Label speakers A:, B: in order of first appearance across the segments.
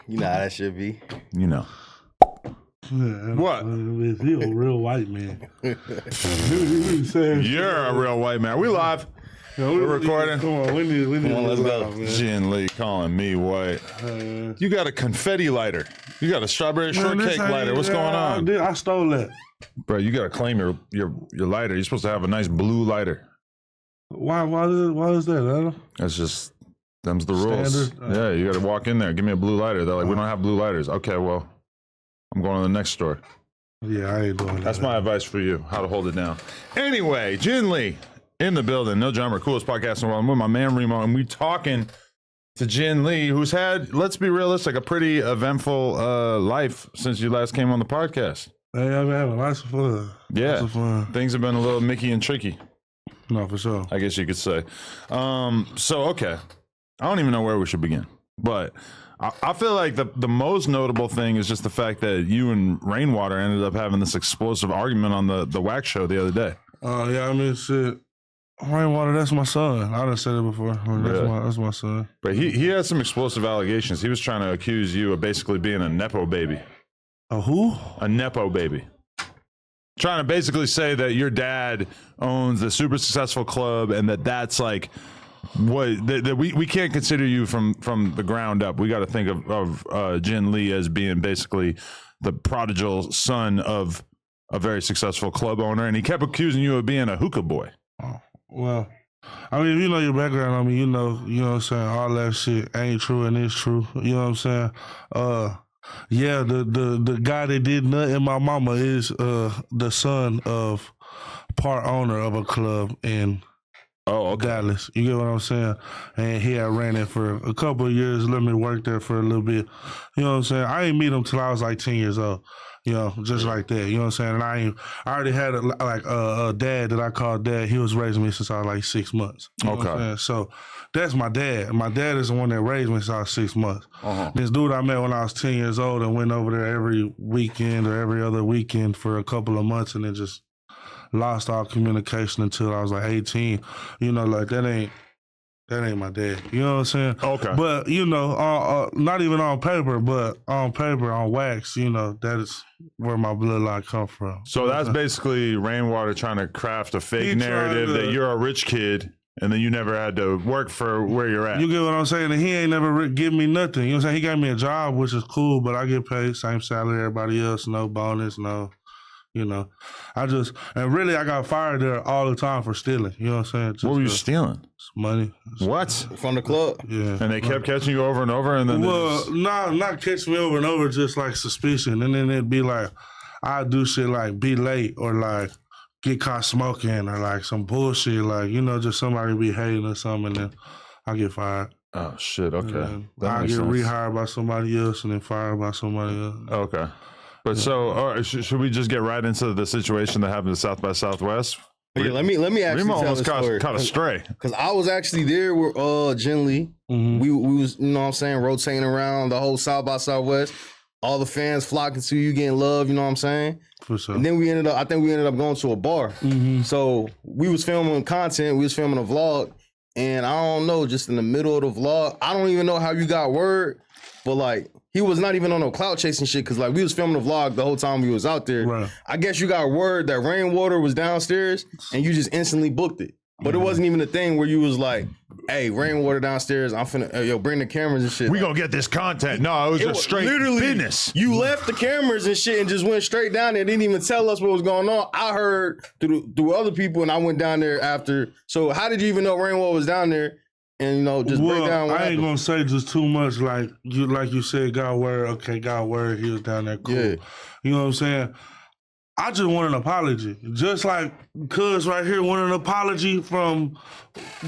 A: You know how that should be.
B: You know.
C: Yeah,
B: What?
C: He a real white man.
B: You're a real white man. We live. We're recording.
C: Come on, we need
A: let's go.
C: man.
B: Ginn Lee calling me white. You got a confetti lighter. You got a strawberry shortcake lighter. What's going on?
C: I stole that.
B: Bro, you got to claim your lighter. You're supposed to have a nice blue lighter.
C: Why is that, Adam?
B: That's just, them's the rules.
C: Standard?
B: Yeah, you got to walk in there. Give me a blue lighter. They're like, we don't have blue lighters. Okay, well, I'm going to the next store.
C: Yeah, I ain't doing that.
B: That's my advice for you, how to hold it down. Anyway, Ginn Lee in the building. No Drummer, coolest podcast in the world. I'm with my man Remo, and we talking to Ginn Lee, who's had, let's be realistic, a pretty eventful life since you last came on the podcast.
C: Hey, I've been having lots of fun.
B: Yeah,
C: Lots of fun.
B: things have been a little Mickey and tricky,
C: No, for sure.
B: I guess you could say. Okay, I don't even know where we should begin, but I feel like the most notable thing is just the fact that you and Rainwater ended up having this explosive argument on the wax show the other day.
C: Yeah, I mean, shit. Rainwater, that's my son. I done said it before.
B: Really?
C: That's my son.
B: But he had some explosive allegations. He was trying to accuse you of basically being a Nepo baby.
C: A who?
B: A Nepo baby. Trying to basically say that your dad owns the super successful club and that's like what that we can't consider you from the ground up. We got to think of Ginn Lee as being basically the prodigal son of a very successful club owner, and he kept accusing you of being a hookah boy.
C: Oh, well, I mean, if you know your background on me, you know what I'm saying, all that shit ain't true and it's true. You know what I'm saying? Yeah, the guy that did nothing in my mama is the son of part owner of a club in Dallas. You get what I'm saying? And he had ran it for a couple of years, let me work there for a little bit. You know what I'm saying? I ain't meet him till I was like 10 years old. You know, just like that. You know what I'm saying? And I already had a dad that I called dad. He was raising me since I was like 6 months. You know what I'm saying? So that's my dad. My dad is the one that raised me since I was 6 months. This dude I met when I was 10 years old and went over there every weekend or every other weekend for a couple of months and then just lost all communication until I was like 18. You know, like that ain't my dad. You know what I'm saying?
B: Okay.
C: But, you know, not even on paper, but on paper, on wax, you know, that is where my bloodline come from.
B: So that's basically Rainwater trying to craft a fake narrative that you're a rich kid and then you never had to work for where you're at.
C: You get what I'm saying? And he ain't never give me nothing. You know what I'm saying? He got me a job, which is cool, but I get paid same salary everybody else, no bonus, no. You know, and really I got fired there all the time for stealing. You know what I'm saying?
B: What were you stealing?
C: Money.
B: What?
A: From the club?
C: Yeah.
B: And they kept catching you over and over and then
C: not catching me over and over, just like suspicion. And then it'd be like, I'd do shit like be late or like get caught smoking or like some bullshit, like, you know, just somebody be hating or something and then I get fired.
B: Oh shit, okay.
C: I get rehired by somebody else and then fired by somebody else.
B: Okay. But so, all right, should we just get right into the situation that happened at South by Southwest?
A: Yeah, let me actually
B: Remo
A: tell
B: almost
A: the story.
B: caught astray.
A: Because I was actually there with Ginn Lee. We was, you know what I'm saying, rotating around the whole South by Southwest. All the fans flocking to you, getting love, you know what I'm saying?
C: For sure.
A: And then I think we ended up going to a bar. So we was filming content, we was filming a vlog, and I don't know, just in the middle of the vlog, I don't even know how you got word, but like, he was not even on no clout chasing shit because like we was filming the vlog the whole time we was out there. Right. I guess you got word that Rainwater was downstairs and you just instantly booked it. But it wasn't even a thing where you was like, hey, Rainwater downstairs, I'm finna, bring the cameras and shit.
B: We gonna get this content. No, it was just straight business.
A: You left the cameras and shit and just went straight down there. Didn't even tell us what was going on. I heard through other people and I went down there after. So how did you even know Rainwater was down there? And, you know, just break down what happened.
C: I ain't gonna say just too much. Like you said, got word. Okay, got word. He was down there. Cool. Yeah. You know what I'm saying? I just want an apology. Just like Cuz right here wanted an apology from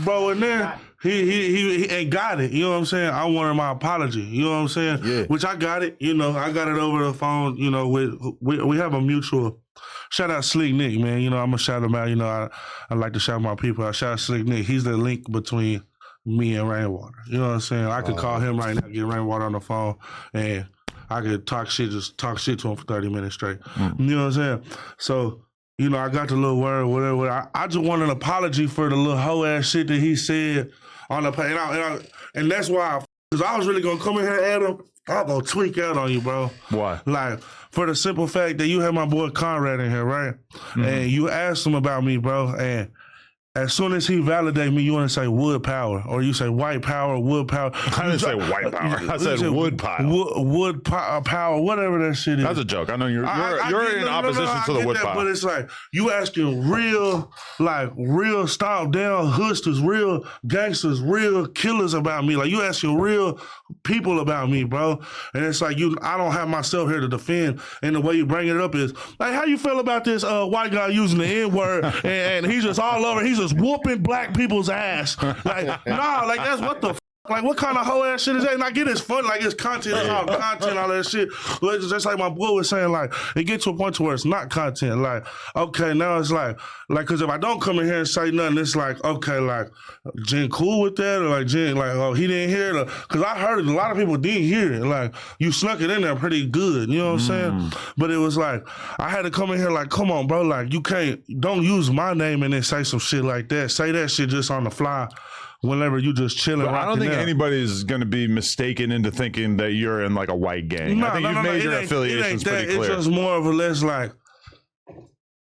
C: bro in there. He ain't got it. You know what I'm saying? I wanted my apology. You know what I'm saying? Yeah. Which I got it. You know, I got it over the phone. You know, we have a mutual. Shout out Slick Nick, man. You know, I'm gonna shout him out. You know, I like to shout my people. I shout out Slick Nick. He's the link between me and Rainwater. You know what I'm saying? I could call him right now, get Rainwater on the phone, and I could talk shit to him for 30 minutes straight. You know what I'm saying? So, you know, I got the little word, whatever. I just want an apology for the little hoe ass shit that he said on the page. And that's why I Because I was really going to come in here, Adam. I'm going to tweak out on you, bro.
B: Why?
C: Like, for the simple fact that you had my boy Conrad in here, right? Mm-hmm. And you asked him about me, bro, and as soon as he validates me, you want to say wood power, or you say white power, wood power.
B: I didn't say white power. I said wood power.
C: Wood power, whatever that shit is.
B: That's a joke. I know you're in opposition to the wood power.
C: But it's like, you asking real stop down hustlers, real gangsters, real killers about me. Like, you asking real people about me, bro. And it's like, I don't have myself here to defend. And the way you bring it up is, like, how you feel about this white guy using the N-word and he's just all over, he's just whooping black people's ass. Like, nah, like, that's what the f-? Like, what kind of whole ass shit is that? And I get it's fun, like, it's content, it's all content, all that shit. But it's just like my boy was saying, like, it gets to a point to where it's not content. Like, okay, now it's like, because if I don't come in here and say nothing, it's like, okay, like, Ginn cool with that? Or like, Ginn, like, oh, he didn't hear it? Because I heard it, a lot of people didn't hear it. Like, you snuck it in there pretty good, you know what I'm saying? But it was like, I had to come in here like, come on, bro, like, don't use my name and then say some shit like that. Say that shit just on the fly. Whenever you just chilling,
B: I don't think anybody's going to be mistaken into thinking that you're in like a white gang. I think you've made your affiliations pretty clear.
C: It's just more of a less like,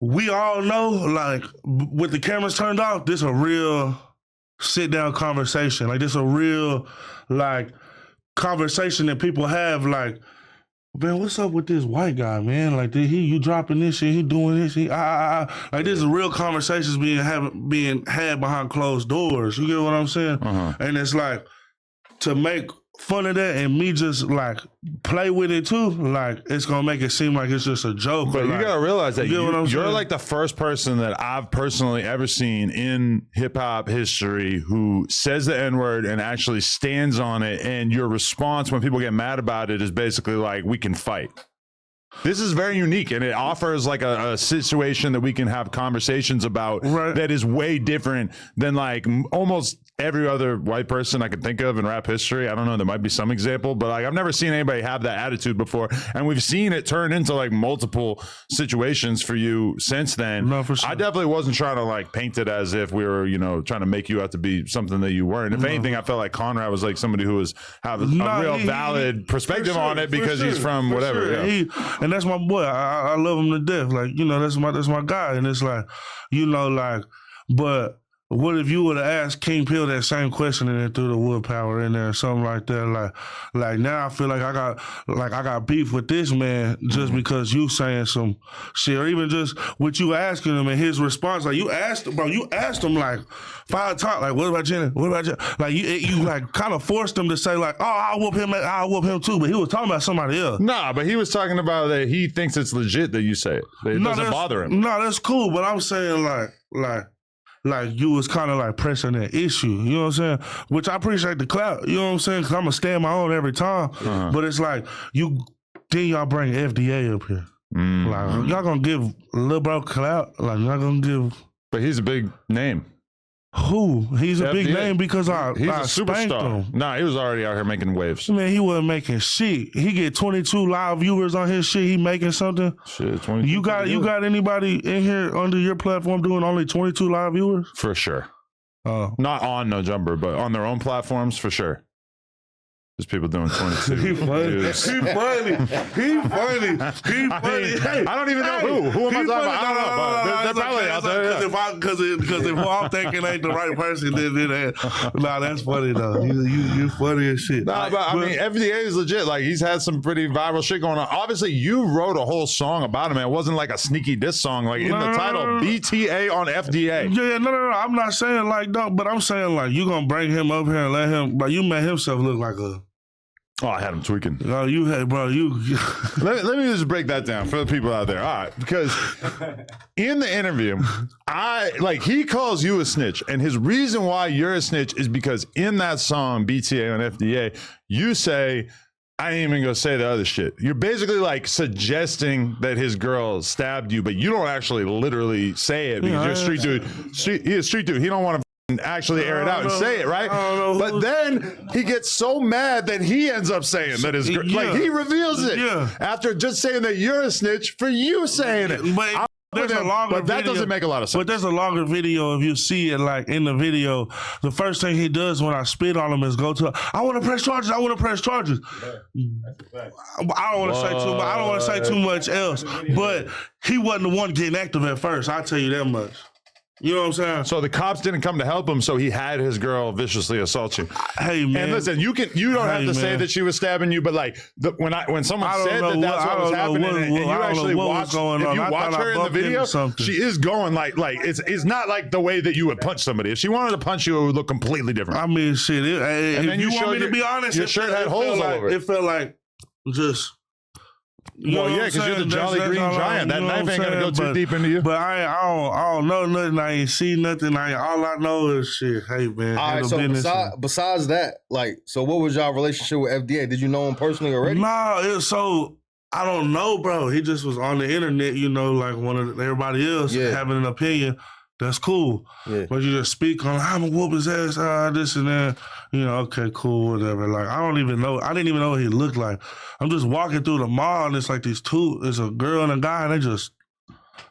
C: we all know, like, with the cameras turned off, this a real sit down conversation. Like, this a real, like, conversation that people have, like, man, what's up with this white guy, man? Like, you dropping this shit, he doing this, like, this is real conversations being had behind closed doors. You get what I'm saying? And it's like, to make fun of that and me just like play with it too, like, it's gonna make it seem like it's just a joke.
B: But
C: like,
B: you gotta realize that you're
C: like
B: the first person that I've personally ever seen in hip hop history who says the N-word and actually stands on it, and your response when people get mad about it is basically like, we can fight. This is very unique, and it offers like a situation that we can have conversations about that is way different than like almost every other white person I could think of in rap history. I don't know, there might be some example, but like, I've never seen anybody have that attitude before, and we've seen it turn into like multiple situations for you since then.
C: No, for sure.
B: I definitely wasn't trying to like paint it as if we were, trying to make you out to be something that you weren't. If anything, I felt like Conrad was like somebody who was have a real valid perspective on it because he's from whatever.
C: And that's my boy. I love him to death. Like, that's my guy. And it's like, but what if you would have asked King Pill that same question and then threw the wood power in there or something like that? Like now I feel like I got beef with this man just because you saying some shit, or even just what you asking him and his response. Like, you asked him like 5 times, like, what about Jenny? What about Jenny? Like, you like kind of forced him to say like, oh, I'll whoop him too. But he was talking about somebody else.
B: Nah, but he was talking about that he thinks it's legit that you say it. That it doesn't bother him.
C: No, that's cool. But I'm saying like you was kind of like pressing that issue, you know what I'm saying? Which I appreciate the clout, you know what I'm saying? Because I'm going to stand my own every time. But it's like, then y'all bring FDA up here. Like, y'all going to give Lil Bro clout? Like, y'all going to give...
B: But he's a big name.
C: Who? He's a
B: FDA.
C: Big name because
B: he's
C: I
B: a superstar.
C: Him.
B: Nah, he was already out here making waves.
C: Man, he wasn't making shit. He get 22 live viewers on his shit. He making something.
B: Shit, 22.
C: You got anybody in here under your platform doing only 22 live viewers?
B: For sure. Not on No Jumper, but on their own platforms, for sure. There's people doing 22.
C: He funny. He funny. Hey,
B: I don't even know who. Who am I talking about? I don't know. But they're probably out there.
C: Because if I'm thinking ain't the right person, then nah, that's funny though. You funny as shit.
B: Nah, but I mean, FDA is legit. Like, he's had some pretty viral shit going on. Obviously, you wrote a whole song about him. It wasn't like a sneaky diss song. Like, in the title, BTA on FDA.
C: Yeah, no. I'm not saying like no, but I'm saying like, you gonna bring him up here and let him. But you made himself look like a.
B: Oh, I had him tweaking.
C: Oh, you had, bro.
B: Let me just break that down for the people out there. All right, because in the interview, he calls you a snitch, and his reason why you're a snitch is because in that song BTA on FDA, you say, I ain't even gonna say the other shit. You're basically like suggesting that his girl stabbed you, but you don't actually literally say it because you're a street dude. He's a street dude. He don't want to actually air it out and say it, right? But then he gets so mad that he ends up saying that his like he reveals it after just saying that you're a snitch for you saying it.
C: There's a longer
B: but that
C: video,
B: doesn't make a lot of sense.
C: But there's a longer video. If you see it, like in the video, the first thing he does when I spit on him is go to, I want to press charges. I want to press charges. I don't want to say too much. I don't want to say too much else. But he wasn't the one getting active at first. I'll tell you that much. You know what I'm saying?
B: So the cops didn't come to help him, so he had his girl viciously assault you.
C: Hey man,
B: and listen, you don't have to say that she was stabbing you, but like when someone said that's what was happening, and you actually watch, if you watch her in the video, she is going like it's not like the way that you would punch somebody. If she wanted to punch you, it would look completely different.
C: I mean, shit. If you want me to be honest,
B: your shirt had holes all over it.
C: It felt like just.
B: Well, yeah, because you're the Jolly Green Giant. That knife ain't gonna go too deep into you.
C: But I don't know nothing. I ain't see nothing. All I know is shit. Hey man.
A: All right. So besides that, like, so what was y'all relationship with FDA? Did you know him personally already?
C: Nah. So I don't know, bro. He just was on the internet. You know, like one of everybody else having an opinion. That's cool. Yeah. But you just speak on, I'm gonna whoop his ass, this and that. You know, okay, cool, whatever. Like, I didn't even know what he looked like. I'm just walking through the mall and it's like it's a girl and a guy and they just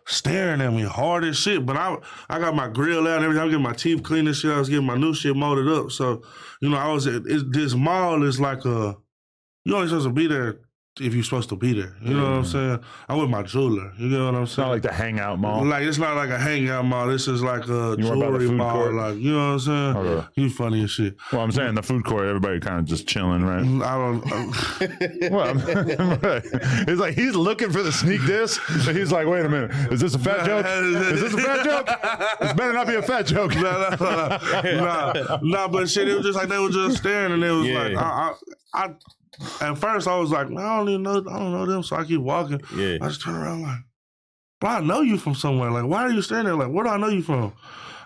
C: staring at me hard as shit. But I got my grill out and everything. I'm getting my teeth cleaned and shit. I was getting my new shit molded up. So, you know, this mall is like you're only supposed to be there if you're supposed to be there. You know what I'm saying? I'm with my jeweler. You know what I'm saying?
B: It's not like the hangout mall.
C: Like, it's not like a hangout mall. This is like a jewelry mall.
B: Court?
C: Like, you know what I'm saying?
B: Okay.
C: You funny as shit.
B: Well, I'm saying the food court, everybody kind of just chilling, right? It's like he's looking for the sneak diss, and he's like, wait a minute, is this a fat joke? Is this a fat joke? This better not be a fat joke.
C: Nah, but shit, it was just like they were just staring, and it was like, at first, I was like, I don't know them, so I keep walking. Yeah. I just turn around like, bro, I know you from somewhere. Like, why are you standing there? Like, where do I know you from?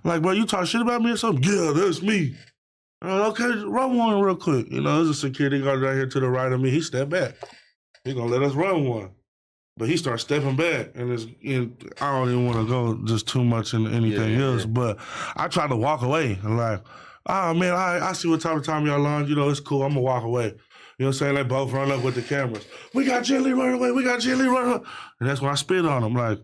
C: Like, bro, you talk shit about me or something? Yeah, that's me. Okay, run one real quick. You know, there's a security guard right here to the right of me. He stepped back. He gonna let us run one. But he starts stepping back, and I don't even want to go just too much into anything else, but I tried to walk away. And like, oh, man, I see what type of time y'all on. You know, it's cool. I'm gonna walk away. You know what I'm saying? They both run up with the cameras. We got Ginn Lee running away. We got Ginn Lee running away. And that's when I spit on them. Like,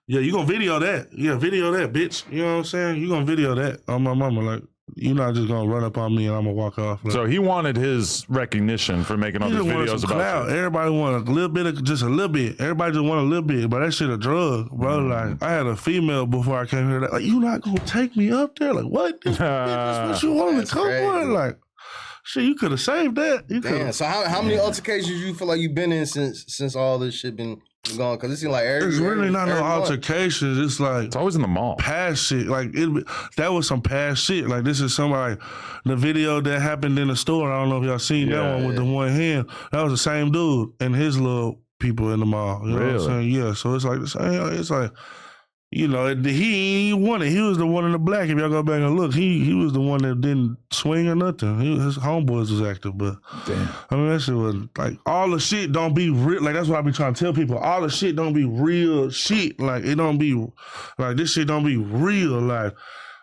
C: yeah, you gonna video that. Yeah, video that, bitch. You know what I'm saying? You gonna video that on my mama. Like, you're not just gonna run up on me and I'm gonna walk off. Like,
B: so he wanted his recognition for making all these videos about you.
C: Everybody wanted a little bit, just a little bit. Everybody just wanted a little bit, but that shit a drug, bro. Like, I had a female before I came here. Like, you not gonna take me up there? Like, what? This what you want to come on? Like, shit, you could have saved that.
A: Damn. So how many altercations you feel like you've been in since all this shit been going? Because it seems like
C: it's really not no altercations. It's like
B: it's always in the mall.
C: Past shit. Like that was some past shit. Like this is somebody. The video that happened in the store. I don't know if y'all seen that one with the one hand. That was the same dude and his little people in the mall. You know what I'm saying? Yeah. So it's like the same. It's like. You know, he won it. He was the one in the black. If y'all go back and look, he was the one that didn't swing or nothing. His homeboys was active, but damn. I mean, that shit was like all the shit don't be real. Like that's what I be trying to tell people. All the shit don't be real shit. Like it don't be like this shit don't be real. Like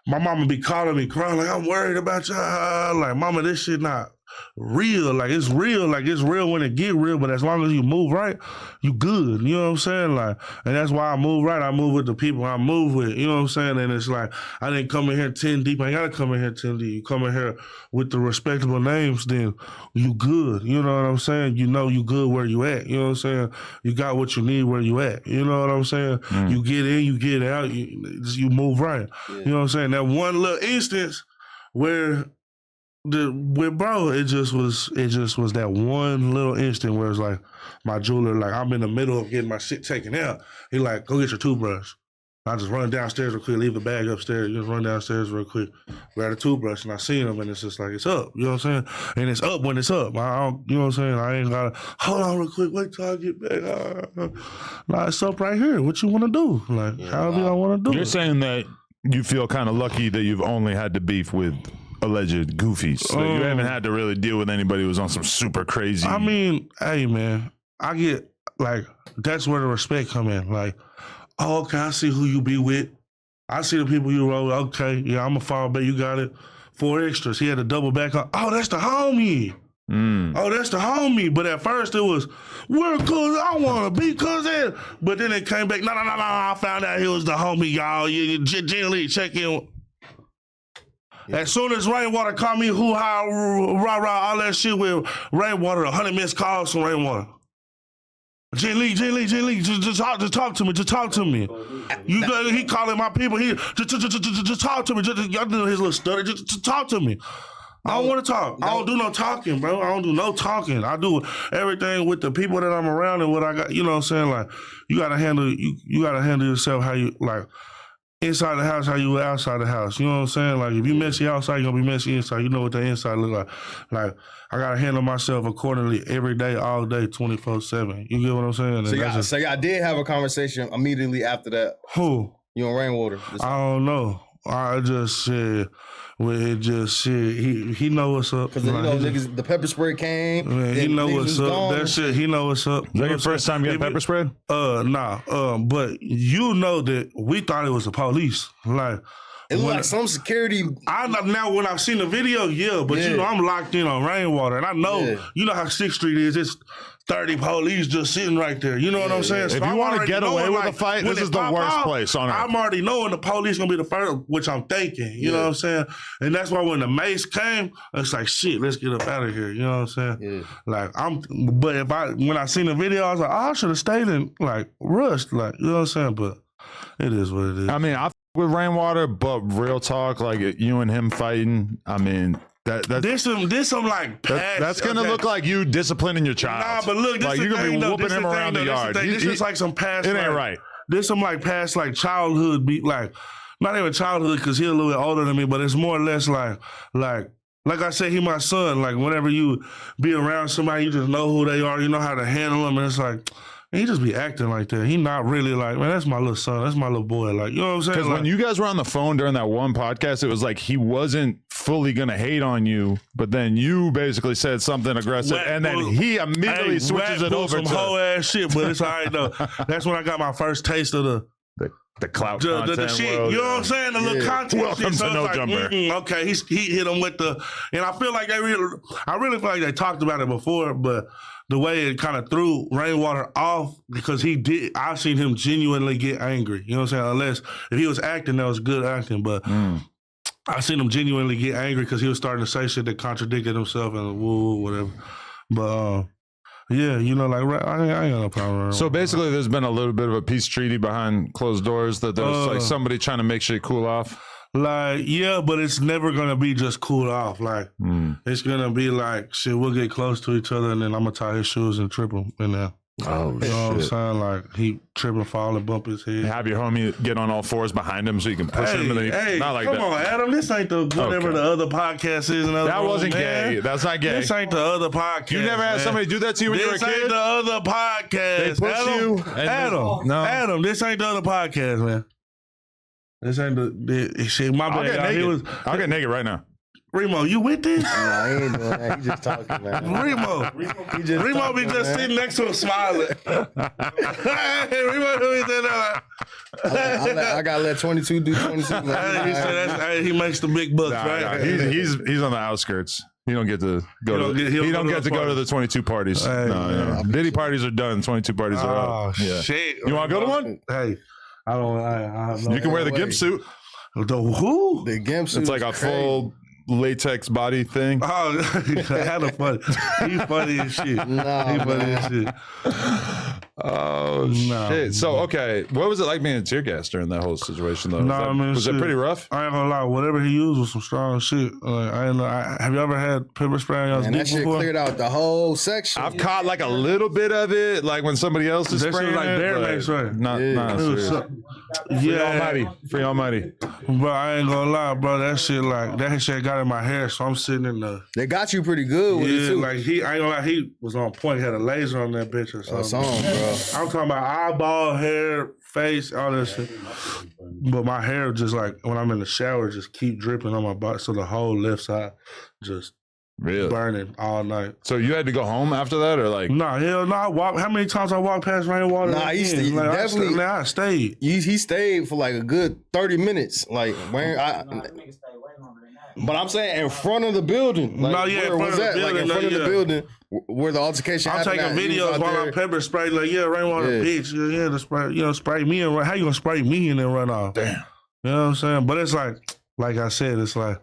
C: my mama be calling me crying like I'm worried about y'all. Like mama, this shit not real. Like it's real. Like it's real when it get real. But as long as you move right, you good. You know what I'm saying? Like, and that's why I move right. I move with the people I move with. You know what I'm saying? And it's like I didn't come in here 10 deep. I ain't gotta come in here 10 deep. You come in here with the respectable names, then you good. You know what I'm saying? You know you good where you at. You know what I'm saying? You got what you need where you at. You know what I'm saying? You get in, you get out. You move right. Yeah. You know what I'm saying? That one little instance where. Bro, it just was that one little instant where it's like my jeweler, like I'm in the middle of getting my shit taken out. He like, go get your toothbrush. I just run downstairs real quick, leave the bag upstairs, just run downstairs real quick, grab a toothbrush, and I seen him, and it's just like, it's up, you know what I'm saying? And it's up when it's up. I don't, you know what I'm saying? I ain't gotta, hold on real quick, wait till I get back. Nah, it's up right here. What you wanna do? Like, however I wanna do
B: You're saying that you feel kind of lucky that you've only had to beef with alleged goofies. So you haven't had to really deal with anybody who's on some super crazy.
C: I mean, hey man, I get like that's where the respect come in. Like, oh, okay, I see who you be with. I see the people you roll with. Okay, yeah, I'm a fall back. You got it. 4 extras. He had a double back on. Oh, that's the homie. Oh, that's the homie. But at first it was, we're cool. I want to be cousin. But then it came back. No. I found out he was the homie, y'all. Ginn Lee, check in. Yeah. As soon as Rainwater called me, hoo-ha, rah-rah, all that shit with Rainwater, 100 missed calls from Rainwater. Ginn Lee, just talk to me. He calling my people. He just talk to me. Y'all do his little stutter. Just talk to me. I don't want to talk. I don't do no talking, bro. I don't do no talking. I do everything with the people that I'm around and what I got. You know what I'm saying? Like, you gotta handle yourself how you like inside the house, how you outside the house. You know what I'm saying? Like, if you messy outside, you're gonna be messy inside. You know what the inside look like. Like, I gotta handle myself accordingly every day, all day, 24/7. You get what I'm saying?
A: So y'all did have a conversation immediately after that.
C: Who?
A: You and Rainwater.
C: I don't know. I just said, he know what's up.
A: Because niggas, the pepper spray came.
C: Man, he know what's up. That shit, he know what's up.
B: Is that your first time getting pepper sprayed?
C: Nah. But you know that we thought it was the police. Like,
A: it looked like some security.
C: Now when I've seen the video, but you know I'm locked in on Rainwater, and I know you know how 6th Street is. It's 30 police just sitting right there. You know what I'm saying? So
B: if you want to get away with a fight, this is the worst place on earth.
C: I'm already knowing the police gonna be the first, which I'm thinking. You know what I'm saying? And that's why when the mace came, it's like, shit, let's get up out of here. You know what I'm saying? Yeah. Like but when I seen the video, I was like, oh, I should have stayed and like rushed. Like, you know what I'm saying? But it is what it is.
B: I mean, I with Rainwater, but real talk, like you and him fighting, I mean, this some like past, that's gonna look like you disciplining your child.
C: Nah, but look,
B: like you're gonna be whooping him around the yard.
C: This is like some past.
B: It ain't right.
C: This some like past like childhood beat, like not even childhood because he's a little bit older than me, but it's more or less like I said, he my son. Like whenever you be around somebody, you just know who they are. You know how to handle them, and it's like. He just be acting like that. He not really like, man, that's my little son. That's my little boy. Like, you know what I'm saying?
B: Because when you guys were on the phone during that one podcast, it was like he wasn't fully going to hate on you, but then you basically said something aggressive, and then he immediately switches it over
C: some
B: to
C: whole ass shit, but it's all right, though. That's when I got my first taste of
B: the clout content
C: the shit,
B: world.
C: you know what I'm saying? The little content
B: Welcome
C: shit. So
B: to No
C: like,
B: Jumper.
C: Okay, he hit him with and I feel like I really feel like they talked about it before, but the way it kind of threw Rainwater off because I seen him genuinely get angry. You know what I'm saying? Unless if he was acting, that was good acting, but I seen him genuinely get angry because he was starting to say shit that contradicted himself and whatever. But yeah, you know, like I ain't got no problem.
B: So basically, there's been a little bit of a peace treaty behind closed doors that there's like somebody trying to make shit cool off.
C: Like, yeah, but it's never gonna be just cool off. Like, it's gonna be like, shit, we'll get close to each other, and then I'm gonna tie his shoes and trip him in there.
B: Oh,
C: you know what I'm saying? Like, he trip and fall and bump his head.
B: Have your homie get on all fours behind him so you can push him. And then not like
C: come
B: that.
C: on, Adam. This ain't the whatever the other podcast is.
B: That wasn't gay. That's not gay.
C: This ain't the other podcast.
B: You never had somebody do that to you when you were a kid?
C: This ain't the other podcast.
B: They push you.
C: Adam, this ain't the other podcast, man. This ain't the shit. My bad.
B: I'll get naked right now.
C: Remo, you with this?
A: Nah, I ain't doing that. He just talking, man.
C: Remo be just sitting next to him smiling. Remo be sitting there like,
A: I gotta let 22 do 22.
C: He makes the big bucks, right?
B: He's on the outskirts. He don't get to go to the 22 parties. No. Diddy parties are done. 22 parties are up.
C: Oh shit!
B: You want to go to one?
C: Hey, I don't.
B: You can wear the gimp suit.
C: The who?
A: The gimp suit.
B: It's like a full latex body thing.
C: Oh, hella funny. He's funny as shit. He's funny as shit.
B: Oh shit! So okay, what was it like being a tear gas during that whole situation though? Was it pretty rough?
C: I ain't gonna lie. Whatever he used was some strong shit. Have you ever had pepper spray on your
A: that shit
C: before?
A: Cleared out the whole section.
B: I've caught like a little bit of it, like when somebody else is spraying
C: like bear mace, right?
B: Not serious. Free almighty.
C: Bro, I ain't gonna lie, bro. That shit got in my hair, so I'm sitting in the.
A: They got you pretty good with it too.
C: Like I ain't gonna lie, he was on point. He had a laser on that bitch or something.
A: Bro.
C: I'm talking about eyeball, hair, face, all that shit. But my hair just like when I'm in the shower, just keep dripping on my body, so the whole left side just burning all night.
B: So you had to go home after that, or like?
C: Nah, hell no. How many times I walked past Rainwater?
A: Nah, he stayed. Definitely.
C: I stayed.
A: He stayed for like a good 30 minutes. Like when But I'm saying in front of the building. Like,
C: No, yeah, in
A: where
C: front
A: was
C: of the
A: that? Like in
C: building,
A: front of the
C: yeah.
A: building where the altercation
C: I'm
A: happened.
C: taking videos while I'm pepper spray. Like, yeah, Rainwater, bitch. Yeah, the spray, spray me and run. How you gonna spray me and then run off?
B: Damn.
C: You know what I'm saying? But it's like I said, it's like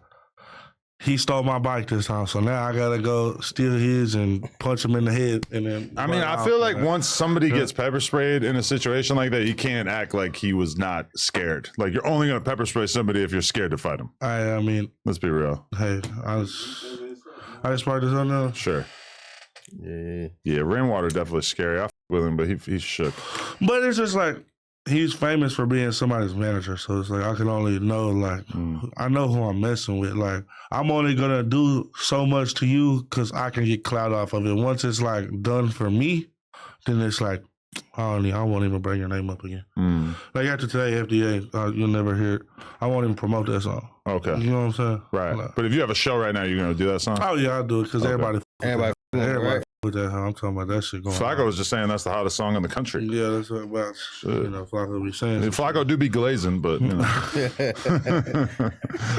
C: he stole my bike this time, so now I gotta go steal his and punch him in the head, and then.
B: I mean, I feel like once somebody gets pepper sprayed in a situation like that, you can't act like he was not scared. Like, you're only gonna pepper spray somebody if you're scared to fight him.
C: I mean,
B: Let's be real.
C: hey, I just brought this on now.
B: Sure.
A: Yeah.
B: Rainwater definitely scary. I f with him, but he's shook.
C: But it's just like he's famous for being somebody's manager, so it's like I can only know I know who I'm messing with. Like, I'm only gonna do so much to you because I can get clout off of it. Once it's like done for me, then it's like I won't even bring your name up again. Like after today, FDA, you'll never hear it. I won't even promote that song.
B: Okay.
C: You know what I'm saying?
B: Right.
C: Like,
B: But if you have a show right now, you're gonna do that song?
C: oh yeah, I'll do it because everybody
A: Everybody
C: with that. I'm talking about that shit going
B: Flacco
C: on.
B: was just saying that's the hottest song in the country.
C: Yeah, that's what about Flacco be saying.
B: Flacco do be glazing, but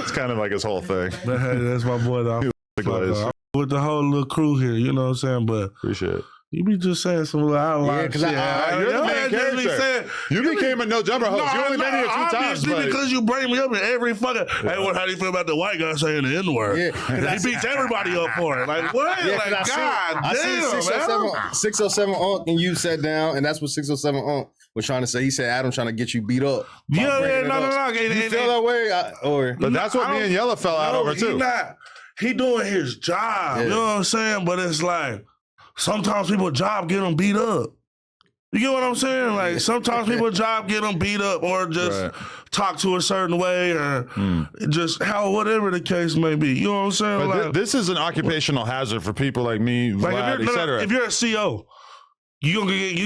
B: it's kind of like his whole thing.
C: But hey, that's my boy though.
B: The glaze.
C: I'm with the whole little crew here, you know what I'm saying? But
B: Appreciate it.
C: you be just saying some little outline shit.
B: You're the main character. You became a no jumper host. You only been here 2 times.
C: Obviously, because you bring me up in every fucking. Hey, how do you feel about the white guy saying the N word?
A: Yeah,
C: he beats everybody up for it. Like what?
A: Yeah,
C: like
A: I seen 607 Unc and you sat down, and that's what 607 Unc was trying to say. He said Adam trying to get you beat up.
C: Yeah, no.
A: You feel that way?
B: But that's what me and Yella fell out over too.
C: He doing his job.
A: Yeah.
C: You know what I'm saying? But it's like sometimes people's job get them beat up. You get what I'm saying? Like sometimes people's job get them beat up or just talk to a certain way or just whatever the case may be. You know what I'm saying?
B: But
C: like,
B: this is an occupational hazard for people like me, Vlad, etc.
C: If you're a CO, you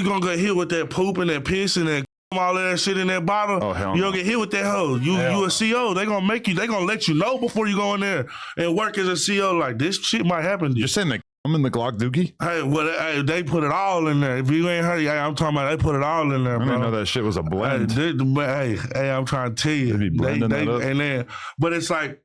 C: gonna get hit with that poop and that piss and that all of that shit in that bottle.
B: Oh, hell
C: you
B: no.
C: gonna get hit with that hoe. You a CO. They gonna let you know before you go in there and work as a CO. Like this shit might happen to you.
B: You're saying they come in the Glock Dookie?
C: Hey, they put it all in there. If you ain't heard, I'm talking about they put it all in there,
B: I
C: bro.
B: didn't know that shit was a blend.
C: Hey, I'm trying to tell you.
B: They be blending that up.
C: And then, but it's like,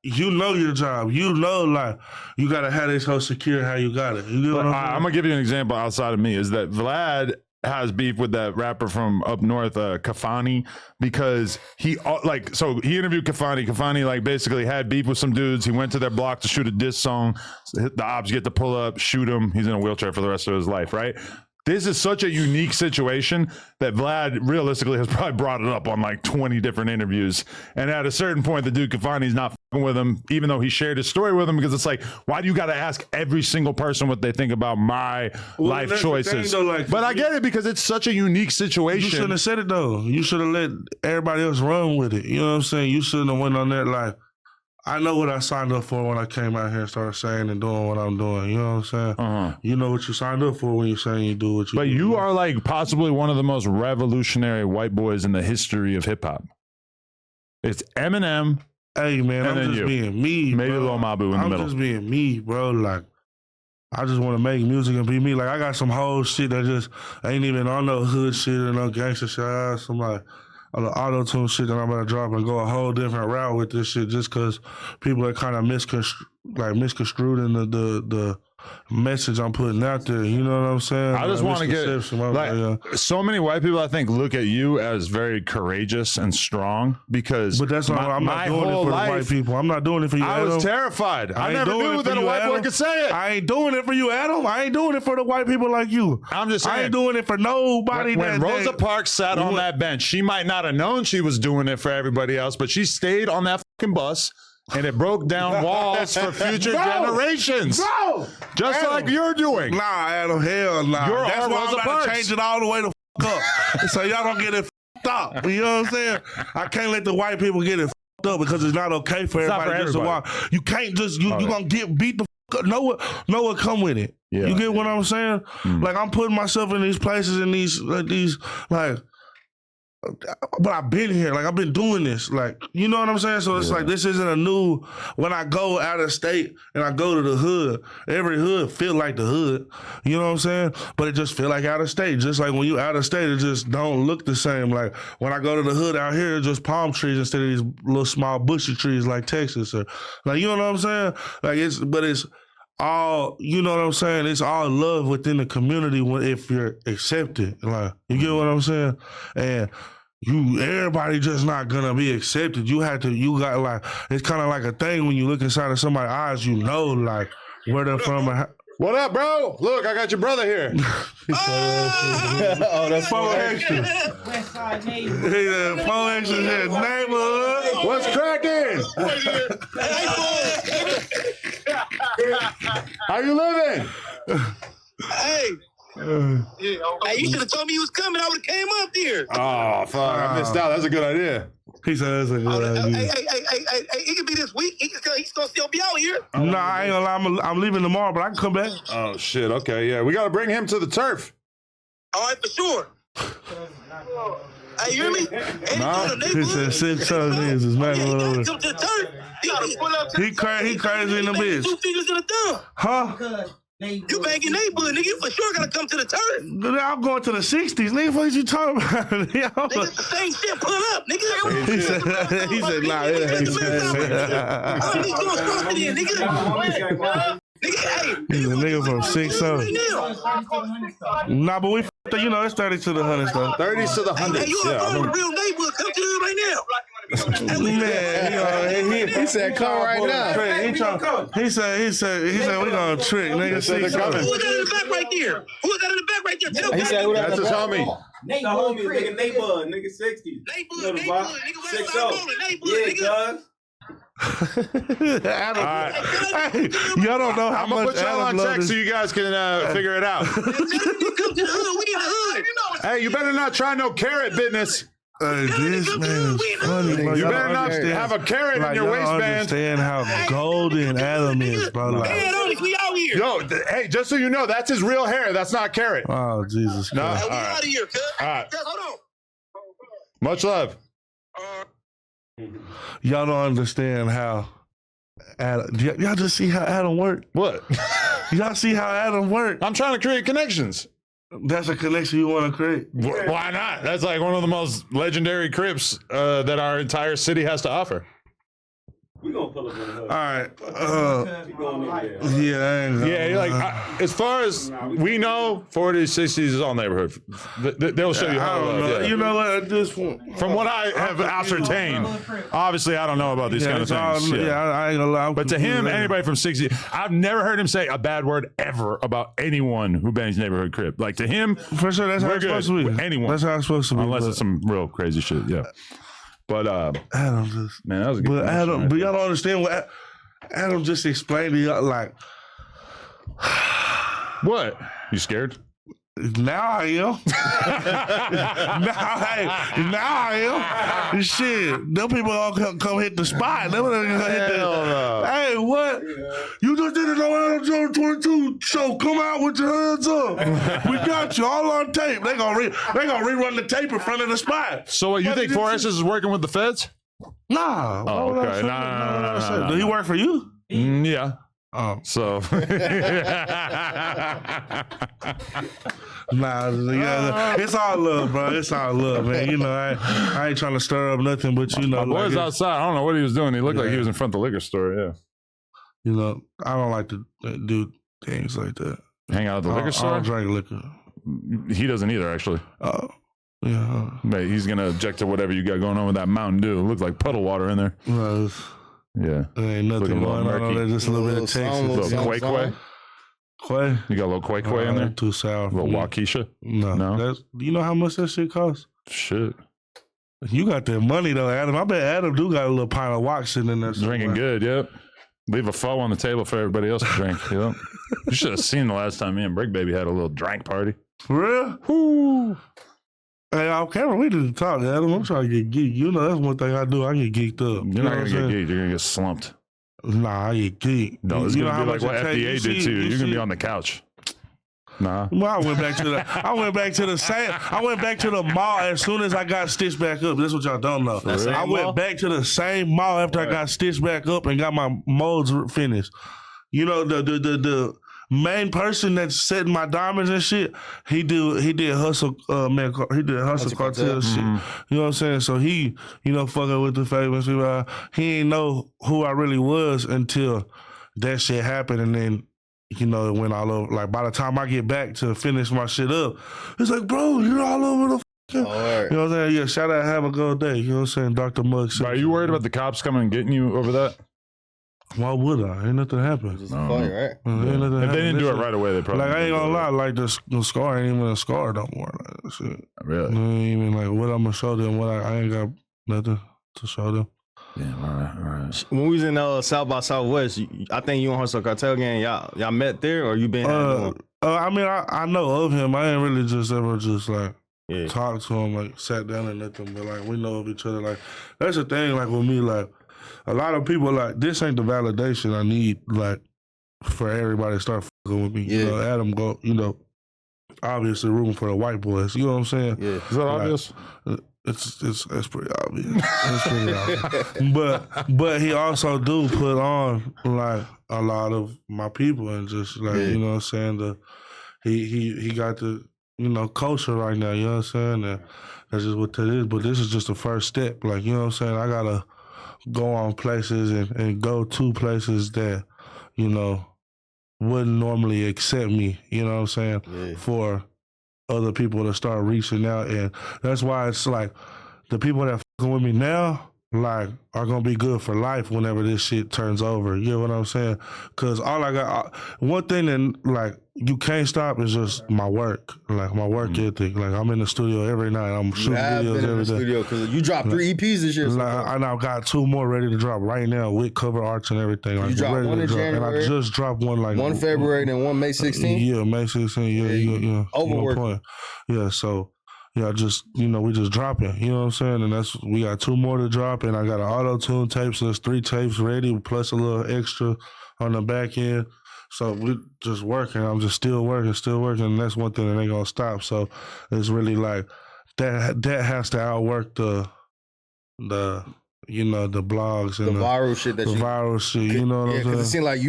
C: you know your job. You know, like, you got to have this whole secure how you got it. You know what
B: I'm going to give you an example outside of me is that Vlad has beef with that rapper from up north, Kafani, because he interviewed Kafani. Kafani like basically had beef with some dudes. He went to their block to shoot a diss song. The ops get to pull up, shoot him. He's in a wheelchair for the rest of his life, right? This is such a unique situation that Vlad realistically has probably brought it up on like 20 different interviews. And at a certain point, the dude Kafani's not fucking with him, even though he shared his story with him, because it's like, why do you got to ask every single person what they think about my life choices? Thing, though, but I get it because it's such a unique situation.
C: You shouldn't have said it though. You should have let everybody else run with it. You know what I'm saying? You shouldn't have went on there like, I know what I signed up for when I came out here and started saying and doing what I'm doing. You know what I'm saying? You know what you signed up for when you're saying you do what you do.
B: But you are like possibly one of the most revolutionary white boys in the history of hip hop. It's Eminem.
C: Hey, man, I'm just being me.
B: Maybe Lil Mabu in the middle.
C: I'm just being me, bro. Like, I just want to make music and be me. Like, I got some whole shit that just ain't even on no hood shit or no gangster shit. I got some like on the auto-tune shit that I'm gonna drop and go a whole different route with this shit just because people are kind of misconstrued in the message I'm putting out there. You know what I'm saying?
B: I just want to get so many white people I think look at you as very courageous and strong because
C: but that's not I'm not doing it for the white people. I'm not doing it for you, Adam.
B: I was terrified. I never knew that a white boy could say it.
C: I ain't doing it for you, Adam. I ain't doing it for the white people like you.
B: I'm just saying.
C: I ain't doing it for nobody.
B: When Rosa Parks sat on that bench, she might not have known she was doing it for everybody else, but she stayed on that fucking bus. And it broke down walls for future generations.
C: Bro!
B: Just
C: Adam,
B: like you're doing.
C: Nah, Adam, hell nah. That's why I'm about to change it all the way to up. So y'all don't get it up. You know what I'm saying? I can't let the white people get it up because it's not okay for everybody just to walk. You can't just, you gonna get beat the up. Know what come with it. Yeah. You get what I'm saying? Like, I'm putting myself in these places, in these like, but I've been here. Like, I've been doing this. Like, you know what I'm saying? So it's like, this isn't a new, when I go out of state and I go to the hood, every hood feel like the hood. You know what I'm saying? But it just feel like out of state. Just like when you out of state, it just don't look the same. Like, when I go to the hood out here, it's just palm trees instead of these little small bushy trees like Texas. Or, like, you know what I'm saying? Like, it's all, you know what I'm saying? It's all love within the community if you're accepted. Like, you get what I'm saying? And everybody just not gonna be accepted. You got like, it's kind of like a thing when you look inside of somebody's eyes, you know, like, where they're from.
B: What up, bro? Look, I got your brother here.
A: Oh, that's
C: 4 extra.
D: Westside neighborhood.
C: 4 extra here. Neighborhood.
B: What's cracking? How you living?
E: Hey. Hey, you should have told me you was coming. I would have came up there.
B: Oh, fuck. I missed out. That's a good idea.
C: He said that's a good idea.
E: Hey, it could be this week. He's gonna still be out here.
C: Nah, I ain't gonna lie. I'm leaving tomorrow, but I can come back.
B: Oh, shit. Okay, yeah. We got to bring him to the turf.
E: All right, for sure. Hey, you hear me?
C: He said 6 niggas is mad over.
E: Come to the turf.
C: He crazy in the bitch.
E: 2 fingers in the thumb.
C: Huh?
E: You banging neighborhood, nigga. You for sure gotta come to the turf.
C: I'm going to the 60s. Nigga, what you talking about?
E: Nigga, it's the same shit. Pull up, nigga.
C: He said, nah, it ain't
E: I need you to start it in, nigga. Nigga, hey.
C: He's a nigga from 6 Nah, but we you know, it's 30 to the 100 stuff.
B: 30s to the 100s.
E: Hey, you are from the real neighborhood. Come to it right now.
C: Man,
A: he said, come right now.
C: He said, we gonna trick, nigga.
B: Who is that
E: Who is that in the back right there? Who is that in the back right there? Tell
A: He said, who
B: That's his homie.
D: The homie, nigga, neighborhood, nigga, 60.
E: Neighborhood, nigga, West Side Rolling, neighborhood, nigga.
C: Adam, hey, y'all don't know how
B: I'm
C: much
B: going to put y'all on text so you guys can figure it out.
E: Come to the hood. We in the hood.
B: Hey, you better not try no carrot business.
C: Hey, this man is funny, bro.
B: You
C: Y'all
B: better
C: don't
B: not
C: understand.
B: have a carrot in your
C: y'all
B: waistband.
C: understand how golden Adam is, bro. Like,
E: We out here.
B: Yo, hey, just so you know, that's his real hair. That's not carrot.
C: oh, Jesus
B: No.
C: Christ.
E: We out of here, cuz.
B: All right.
E: Cuz, hold
B: Much love.
E: on.
C: Y'all don't understand how Adam. Y'all just see how Adam work.
B: What?
C: Y'all see how Adam work.
B: I'm trying to create connections.
C: That's a connection you want to create.
B: Why not? That's like one of the most legendary Crips that our entire city has to offer.
F: We gonna pull up on the hood.
C: All right.
F: We going over there.
C: Yeah, I ain't
B: Yeah, you're like as far as we know, 40s, 60s is all neighborhood. They'll show you
C: I
B: how to
C: don't
B: love.
C: know.
B: Yeah.
C: You know what? At this point,
B: From what I have ascertained, obviously I don't know about these kind of
C: it's all-
B: things. Yeah.
C: I ain't gonna lie. I'm
B: But to
C: confused
B: him,
C: right now.
B: anybody from 60, I've never heard him say a bad word ever about anyone who bangs neighborhood crib. Like to him,
C: For sure, that's how
B: we're
C: it's
B: good.
C: supposed to be.
B: Anyone.
C: That's how it's supposed to be.
B: unless
C: but
B: it's some real crazy shit. Yeah. But
C: Adam just.
B: man, that was a good
C: But
B: connection
C: Adam,
B: right
C: but
B: there.
C: y'all don't understand what Adam just explained to y'all. Like,
B: What? You scared?
C: now I am. now I am. Shit, them people all come hit the spot. Them gonna hit the.
B: Hell no.
C: Hey, what? You just did it on Adam Jones 22 show. Come out with your hands up. We got you all on tape. They gonna rerun the tape in front of the spot.
B: So what, you think 4S is working with the feds?
C: Nah.
B: Oh,
C: why would I
B: okay.
C: say
B: Nah,
C: that?
B: nah,
C: Why would I
B: nah,
C: say
B: nah,
C: that?
B: nah,
C: Do he
B: nah.
C: work for you?
B: Yeah.
C: Oh.
B: So
C: Nah, yeah, it's all love, bro. It's all love, man. You know, I ain't trying to stir up nothing, but you know,
B: my boy's
C: like
B: outside. I don't know what he was doing. He looked like
C: Yeah.
B: he was in front of the liquor store. Yeah.
C: you know, I don't like to do things like that.
B: Hang out at the
C: I
B: liquor
C: don't
B: store?
C: drink liquor.
B: He doesn't either, actually.
C: Oh, yeah.
B: But he's going to object to whatever you got going on with that Mountain Dew. It looked like puddle water in there.
C: Well,
B: Yeah.
C: there ain't
B: Looking
C: nothing
B: a little
C: going on
B: murky.
C: there. Just a little bit of
A: Little
C: Texas.
A: song,
B: Little
A: Little
B: quay quay.
C: Quay?
B: You got a little quay quay in there?
C: Too sour.
B: A little Waukesha?
C: No.
B: No?
C: That's, you know how much that shit costs?
B: Shit.
C: You got that money though, Adam. I bet Adam do got a little pint of wax sitting in there.
B: Drinking
C: somewhere.
B: good, yep. Leave a foe on the table for everybody else to drink. Yep. You should have seen the last time me and Brick Baby had a little drink party.
C: For real?
B: Woo.
C: Hey, off camera, we didn't talk, Adam. I'm trying to get geeked. You know, that's one thing I do. I get geeked up.
B: You're not going to get geeked. You're going to get slumped.
C: Nah, I get geeked.
B: No, it's
C: You
B: going
C: know
B: to be
C: how
B: like
C: much
B: what
C: it
B: FDA
C: takes?
B: did to you. You're going to
C: see-
B: be on the couch. Nah.
C: Well, I went back to the mall as soon as I got stitched back up. That's what y'all don't know. I went back to the same mall after I got stitched back up and got my molds finished. You know, the main person that's setting my diamonds and shit, he did hustle cartel shit. You know what I'm saying? So he, you know, fucking with the famous people. He ain't know who I really was until that shit happened, and then, you know, it went all over. Like, by the time I get back to finish my shit up, it's like, bro, you're all over the fucking.
A: Right.
C: You know what I'm saying? Yeah, shout out, have a good day. You know what I'm saying? Dr. Mugg.
B: Are you worried about the cops coming and getting you over that?
C: Why would I? Ain't nothing happened.
A: It's funny, right?
B: If they didn't do it right away, they probably
C: like, I ain't gonna lie, like the scar ain't even a scar no more. Like, that shit.
B: Really?
C: I ain't even like what I'm gonna show them. What I ain't got nothing to show them.
B: Yeah, all right.
A: When we was in South by Southwest, I think you and Hustle Cartel gang, y'all met there, or you been?
C: I mean, I know of him. I ain't really just ever just like
A: Yeah.
C: talked to him, like sat down or nothing. But like we know of each other. Like that's the thing. Like with me, like a lot of people like this ain't the validation I need. Like for everybody to start fucking with me.
A: Yeah.
C: You know, Adam go. You know, obviously rooting for the white boys. You know what I'm saying?
A: Yeah.
B: Is that obvious?
C: It's pretty obvious. It's pretty obvious. But he also do put on like a lot of my people and just like you know what I'm saying, he got the, you know, culture right now, you know what I'm saying? And that's just what it is. But this is just the first step. Like, you know what I'm saying? I gotta go on places and go to places that, you know, wouldn't normally accept me, you know what I'm saying?
A: Yeah.
C: For other people to start reaching out, and that's why it's like the people that fucking with me now, like, are gonna be good for life whenever this shit turns over. You know what I'm saying? Because all I got, one thing that like you can't stop is just my work, like my work ethic. Like I'm in the studio every night. I'm shooting videos every day.
A: Studio because you dropped 3 EPs this year.
C: Like, I now got 2 more ready to drop right now with cover arts and everything. Like,
A: You dropped
C: ready
A: one
C: to
A: in
C: drop.
A: January,
C: and I just dropped one like
A: 1 February and one May 16th.
C: Yeah, May 16th. Yeah.
A: Overworked.
C: Point. Yeah, so yeah, just, you know, we just dropping. You know what I'm saying? And that's, we got 2 more to drop, and I got an auto-tune tape, so there's 3 tapes ready, plus a little extra on the back end. So we just working. I'm just still working, and that's one thing that ain't gonna stop. So it's really like that has to outwork the you know, the blogs and
A: The viral shit that
C: the
A: you
C: viral shit. You know what I'm
A: because it
C: saying?
A: seems like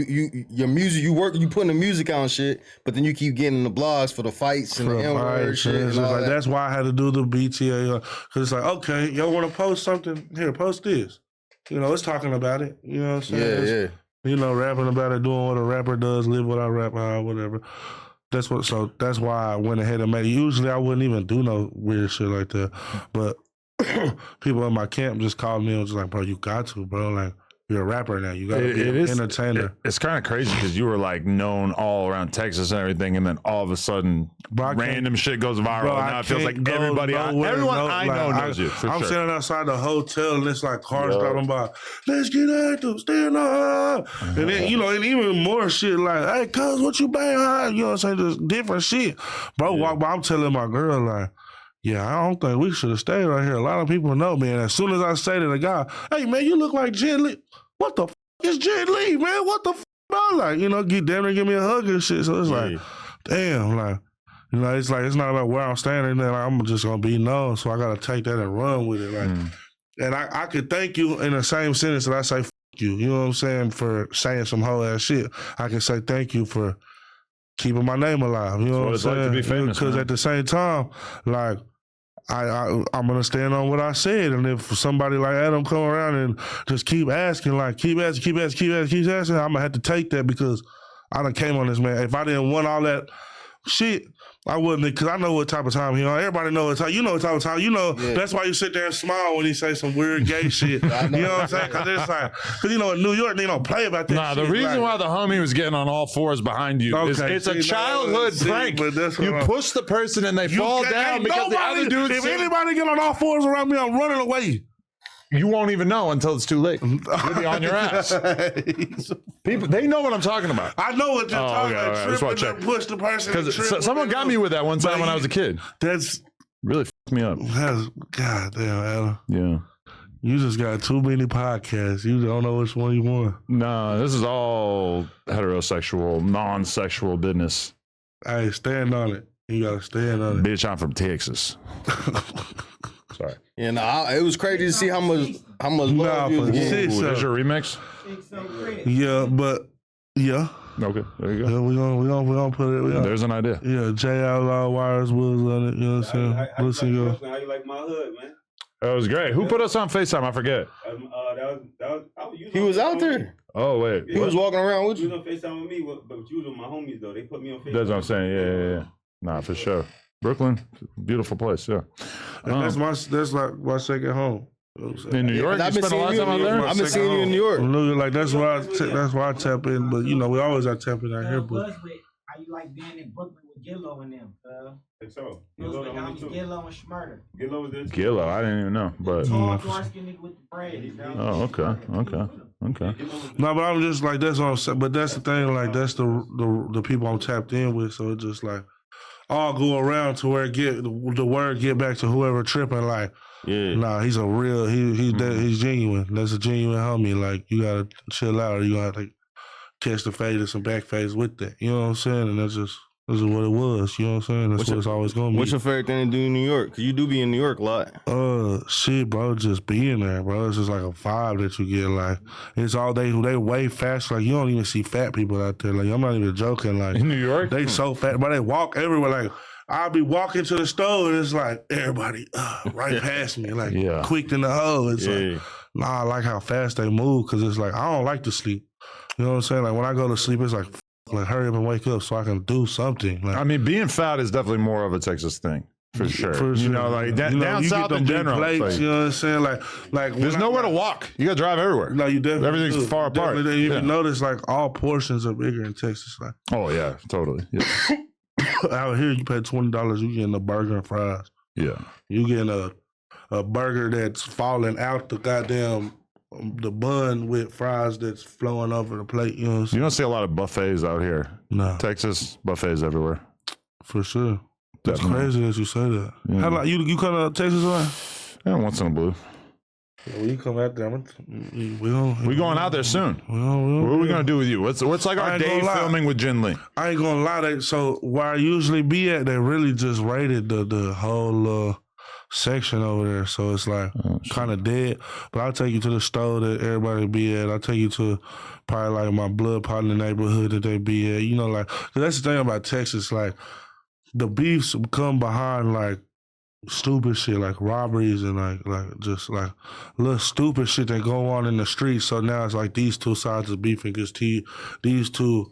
A: your music, you putting the music on shit, but then you keep getting the blogs for the fights and
C: For
A: the
C: a
A: N-word
C: fight,
A: shit.
C: it's
A: And all
C: like,
A: that.
C: that's why I had to do the BTA, because it's like, okay, y'all want to post something? Here, post this. You know, it's talking about it. You know what I'm saying?
A: Yeah.
C: You know, rapping about it, doing what a rapper does, live what I rap, whatever. That's why I went ahead and made it. Usually I wouldn't even do no weird shit like that. But people in my camp just called me and was like, bro, you got to, bro. Like, you're a rapper now. You got to be an entertainer.
B: It's kind of crazy because you were like known all around Texas and everything, and then all of a sudden, random shit goes viral.
C: Bro,
B: and now it feels like everyone I know
C: like,
B: knows you.
C: I'm
B: sure.
C: standing outside the hotel and it's like cars driving by. Let's get active, stand up. And then, you know, and even more shit like, hey, cuz, what you bang? You know what I'm saying? Just different shit. Bro, walk by, I'm telling my girl, like, yeah, I don't think we should have stayed right here. A lot of people know me. And as soon as I say to the guy, hey, man, you look like Ginn Lee. What the is Ginn Lee, man? What the bro? Like, you know, get down and give me a hug and shit. So it's like, damn, like, you know, it's like, it's not about where I'm standing there. Like, I'm just going to be known. So I got to take that and run with it. Like, and I could thank you in the same sentence that I say, you. You know what I'm saying? For saying some whole ass shit. I can say thank you for keeping my name alive. You know what I'm saying?
B: Like to be famous,
C: because at the same time, like, I'm gonna stand on what I said, and if somebody like Adam come around and just keep asking, I'm gonna have to take that because I done came on this man. If I didn't want all that shit, I wouldn't, because I know what type of time he on. Everybody know what type, you know what type of time. You know, that's why you sit there and smile when he say some weird gay shit. You know what I'm saying? Because it's like, because you know, in New York, they don't play about that shit.
B: The reason why the homie was getting on all fours behind you is it's a childhood prank. You push the person and they fall down because the other dude.
C: If anybody get on all fours around me, I'm running away.
B: You won't even know until it's too late. You'll be on your ass. People, they know what I'm talking about.
C: I know what you're talking about.
B: Right. That's why I check.
C: Push the person.
B: Because someone got me with that one time when I was a kid.
C: That's
B: really fucked me up.
C: God damn, Adam.
B: Yeah.
C: You just got too many podcasts. You don't know which one you want.
B: No, this is all heterosexual, non-sexual business.
C: Hey, stand on it. You gotta stand on it.
B: Bitch, I'm from Texas. Sorry.
A: And it was crazy to see how much
C: Nah,
A: love you was
C: for
A: getting.
C: shit.
B: Ooh, there's your remix?
C: Yeah, but yeah.
B: Okay, there you go.
C: Yeah, we gonna put it.
B: There's an idea.
C: Yeah, J Outlaw, Wires, Woods on it. You know what I'm saying? Listen, go.
F: How you like my hood, man?
B: That was great. Who put us on FaceTime? I forget.
A: He was out there.
B: Oh, wait.
A: He was walking around with
F: You
A: you.
F: was on FaceTime with me, but you was with my homies, though. They put me on FaceTime.
B: That's what I'm saying. Yeah. Nah, for sure. Brooklyn, beautiful place, yeah.
C: That's like my second home. You know what I'm saying?
B: In New York,
A: I've
B: you
A: been
B: spent a lot of
A: seeing
B: time out
A: you.
B: there?
A: I've been seeing you in New York.
C: Like that's why I tap in. But you know, we always are tapping out here. But
G: How you like being in Brooklyn with Gillo and them?
F: Think so.
G: Gillo and Schmurder.
F: Gillo was there.
B: Gillo, I didn't even know, but...
G: Tall, dark-skinned nigga with the braids.
B: Oh, okay.
C: no, but I'm just like that's what I'm saying. But that's the thing. Like that's the people I'm tapped in with. So it's just like all go around to where the word get back to whoever tripping. Like,
A: Yeah.
C: nah, he's a real. He's genuine. That's a genuine homie. Like you gotta chill out. Or you gotta like catch the fade and some back fades with that. You know what I'm saying? And that's just what it was. You know what I'm saying? That's what it's always gonna be.
A: What's your favorite thing to do in New York? Because you do be in New York a lot.
C: Shit, bro, just being there, bro. It's just like a vibe that you get. Like, it's all they way faster. Like, you don't even see fat people out there. Like, I'm not even joking. Like,
B: In New York?
C: they so fat, but they walk everywhere. Like, I'll be walking to the store and it's like everybody right past me, like quick in the hole. It's like, nah, I like how fast they move because it's like I don't like to sleep. You know what I'm saying? Like when I go to sleep, it's like hurry up and wake up so I can do something. Like,
B: I mean, being fat is definitely more of a Texas thing. For sure. You know, like down south in general.
C: Plates,
B: like,
C: you know what I'm saying? Like
B: there's nowhere to walk. You got to drive everywhere.
C: No, you definitely
B: everything's far apart.
C: You even notice like all portions are bigger in Texas. Like,
B: oh yeah, totally. Yeah.
C: Out here, you pay $20, you getting a burger and fries.
B: Yeah,
C: you getting a burger that's falling out the goddamn the bun with fries that's flowing over the plate. You know what I'm saying?
B: You don't see a lot of buffets out here.
C: No,
B: Texas buffets everywhere.
C: For sure. That's
B: Definitely.
C: crazy that you say that.
B: Yeah.
C: How like you come to Texas, right?
B: Yeah, once in a blue.
C: Yeah, when you come out there,
B: we going out there soon. What are we gonna do with you? What's like our day filming with Ginn Lee?
C: I ain't gonna lie. So where I usually be at, they really just raided the whole section over there. So it's like kind of dead. But I'll take you to the store that everybody be at. I'll take you to probably like my blood partner neighborhood that they be at. You know, like 'cause that's the thing about Texas. Like the beefs come behind like stupid shit like robberies and like just like little stupid shit that go on in the streets. So now it's like these two sides of beefing because these two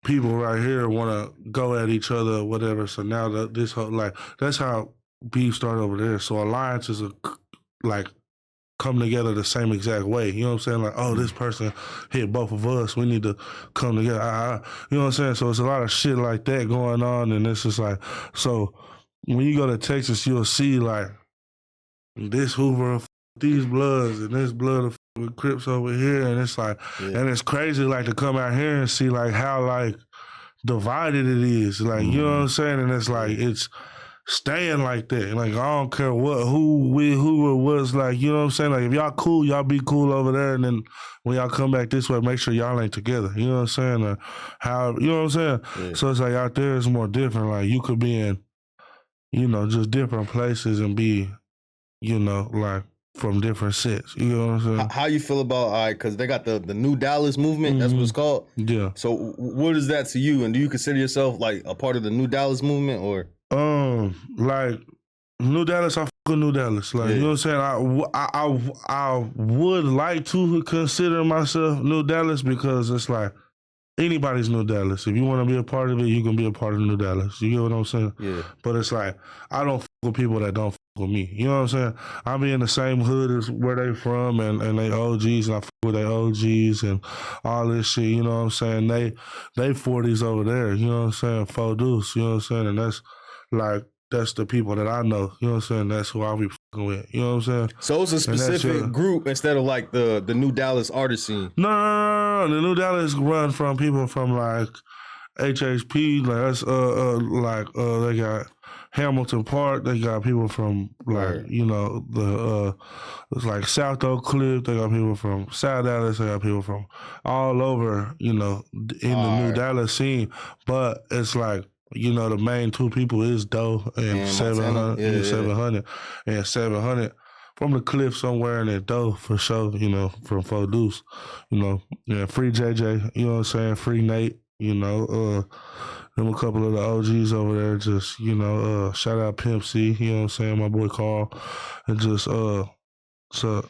C: people right here want to go at each other or whatever. So now this whole like that's how beef started over there. So alliances are like come together the same exact way. You know what I'm saying? Like, oh, this person hit both of us. We need to come together. You know what I'm saying? So it's a lot of shit like that going on, and it's just like so. When you go to Texas, you'll see like this Hoover, these Bloods, and this blood of Crips over here, and it's like, and it's crazy like to come out here and see like how like divided it is, like you know what I'm saying, and it's like it's staying like that. Like I don't care who it was, like you know what I'm saying. Like if y'all cool, y'all be cool over there, and then when y'all come back this way, make sure y'all ain't together. You know what I'm saying? Or how you know what I'm saying? Yeah. So it's like out there it's more different. Like you could be in, you know, just different places and be, you know, like from different sets. You know what I'm saying?
A: How you feel about, because they got the New Dallas movement, that's what it's called?
C: Yeah.
A: So what is that to you? And do you consider yourself like a part of the New Dallas movement or?
C: Like New Dallas, I fuck with New Dallas. Like, you know what I'm saying? I would like to consider myself New Dallas because it's like, anybody's New Dallas. If you want to be a part of it, you can be a part of New Dallas. You get what I'm saying?
A: Yeah.
C: But it's like, I don't fuck with people that don't fuck with me. You know what I'm saying? I be in the same hood as where they from and they OGs, and I fuck with they OGs and all this shit. You know what I'm saying? They 40s over there. You know what I'm saying? Four deuce. You know what I'm saying? And that's like, that's the people that I know. You know what I'm saying? That's who I'll be fucking with. You know what I'm saying?
A: So it's a specific group instead of like the New Dallas artist scene.
C: No. The New Dallas run from people from like HHP, like that's they got Hamilton Park. They got people from like you know it's like South Oak Cliff. They got people from South Dallas. They got people from all over. You know, in the New Dallas scene. But it's like the main two people is Doe and 700,
A: Montana. Yeah.
C: 700, and 700 from the cliff somewhere in that Doe for sure. From Fort Deuce. Free JJ. You know what I'm saying? Free Nate. Them a couple of the OGs over there. Just shout out Pimp C. You know what I'm saying? My boy Carl, and just it's a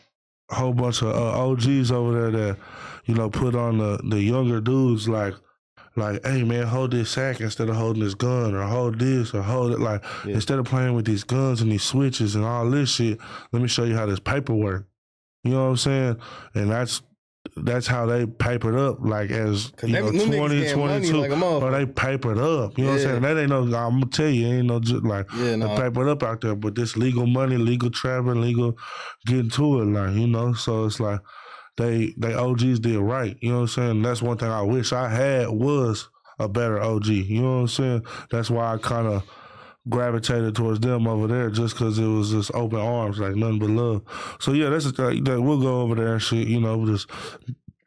C: whole bunch of OGs over there that put on the younger dudes like, hey man, hold this sack instead of holding this gun, or hold this, or hold it. Like, instead of playing with these guns and these switches and all this shit, let me show you how this paper work. You know what I'm saying? And that's how they papered up, like, as 2022, or they papered up. You know what I'm saying? That ain't no, I'm gonna tell you, ain't no just like they papered up out there. But this legal money, legal traveling, legal getting to it, like, so it's like they OGs did right. You know what I'm saying? That's one thing I wish I had was a better OG. You know what I'm saying? That's why I kind of gravitated towards them over there, just because it was just open arms, like nothing but love. So yeah, that's that we'll go over there and shit, just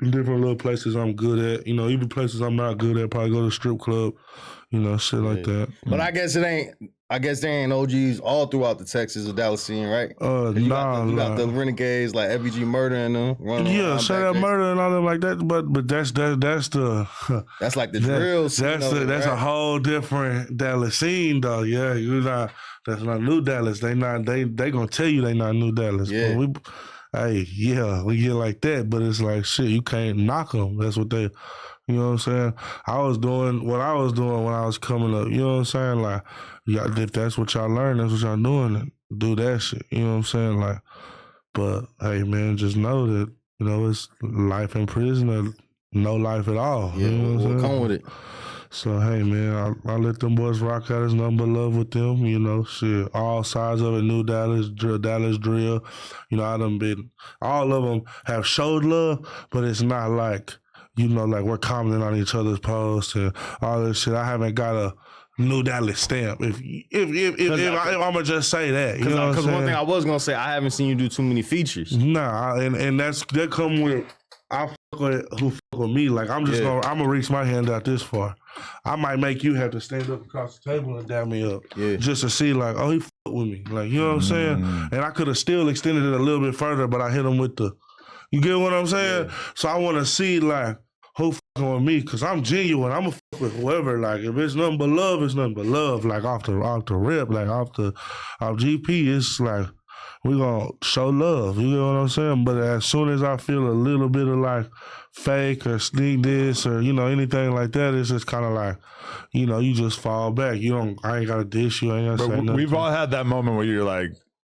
C: different little places I'm good at, even places I'm not good at, probably go to a strip club, shit like that.
A: But I guess there ain't OGs all throughout the Texas or Dallas scene, right? You got the renegades like FBG Murder and them.
C: Yeah, shout out Murder and all them like that. But that's the
A: that's like the drill scene.
C: That's a whole different Dallas scene though. Yeah, that's not New Dallas. They gonna tell you they not New Dallas.
A: Yeah.
C: But we get like that, but it's like shit, you can't knock them. That's what they. You know what I'm saying? I was doing what I was doing when I was coming up. You know what I'm saying? Like, if that's what y'all learn, that's what y'all doing, do that shit. You know what I'm saying? Like, but hey, man, just know that, it's life in prison or no life at all.
A: Yeah,
C: you know
A: we'll come with it.
C: So, hey, man, I let them boys rock out. There's nothing but love with them, shit. All sides of it, New Dallas, Dallas Drill. I done been, all of them have showed love, but it's not like, like we're commenting on each other's posts and all this shit. I haven't got a New Dallas stamp. If I'm gonna just say that,
A: because one thing I was gonna say, I haven't seen you do too many features.
C: Nah, and that come with I fuck with who fuck with me. Like I'm gonna reach my hand out this far. I might make you have to stand up across the table and dab me up, just to see like, oh, he fuck with me, like you know what I'm saying. And I could have still extended it a little bit further, but I hit him with the. You get what I'm saying? So I want to see like. Who fucking with me? Cause I'm genuine. I'm a fuck with whoever. Like if it's nothing but love, it's nothing but love. Like off the rip, like off GP, it's like we gonna show love. You know what I'm saying? But as soon as I feel a little bit of like fake or sneak this or anything like that, it's just kind of like you just fall back. I ain't gotta dish you. I ain't gotta say nothing.
B: We've all had that moment where you're like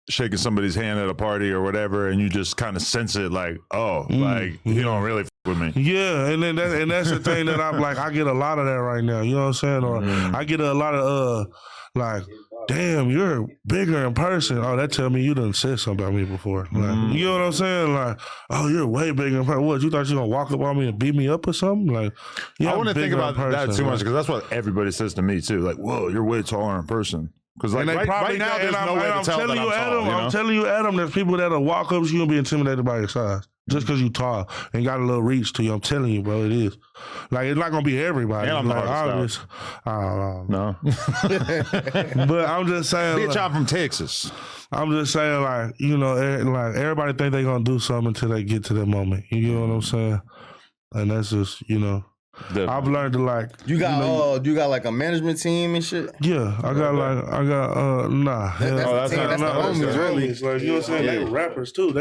B: shaking somebody's hand at a party or whatever, and you just kind of sense it, like, like you don't really f with me.
C: Yeah, and then that's the thing that I'm like, I get a lot of that right now. You know what I'm saying? Or I get a lot of like, damn, you're bigger in person. Oh, that tell me you done said something about me before. Like, you know what I'm saying? Like, oh, you're way bigger in person. What, you thought you were gonna walk up on me and beat me up or something? Like,
B: I wouldn't think about that too much because that's what everybody says to me too. Like, whoa, you're way taller in person. Because like right now, there's no way to tell that I'm tall.
C: I'm telling you, Adam, there's people that'll walk up to you and be intimidated by your size. Just because you tall and got a little reach to you. I'm telling you, bro, it is. Like, it's not going to be everybody.
B: Yeah, I'm
C: like,
B: obvious. No.
C: But I'm just saying.
B: Bitch, I'm from Texas.
C: I'm just saying, like, like everybody think they're going to do something until they get to that moment. You know what I'm saying? And that's just, Definitely. I've learned to like.
A: You got like a management team and shit.
C: Yeah, I got nah.
A: That's the homies, really.
C: Like you know what I'm saying? They rappers too.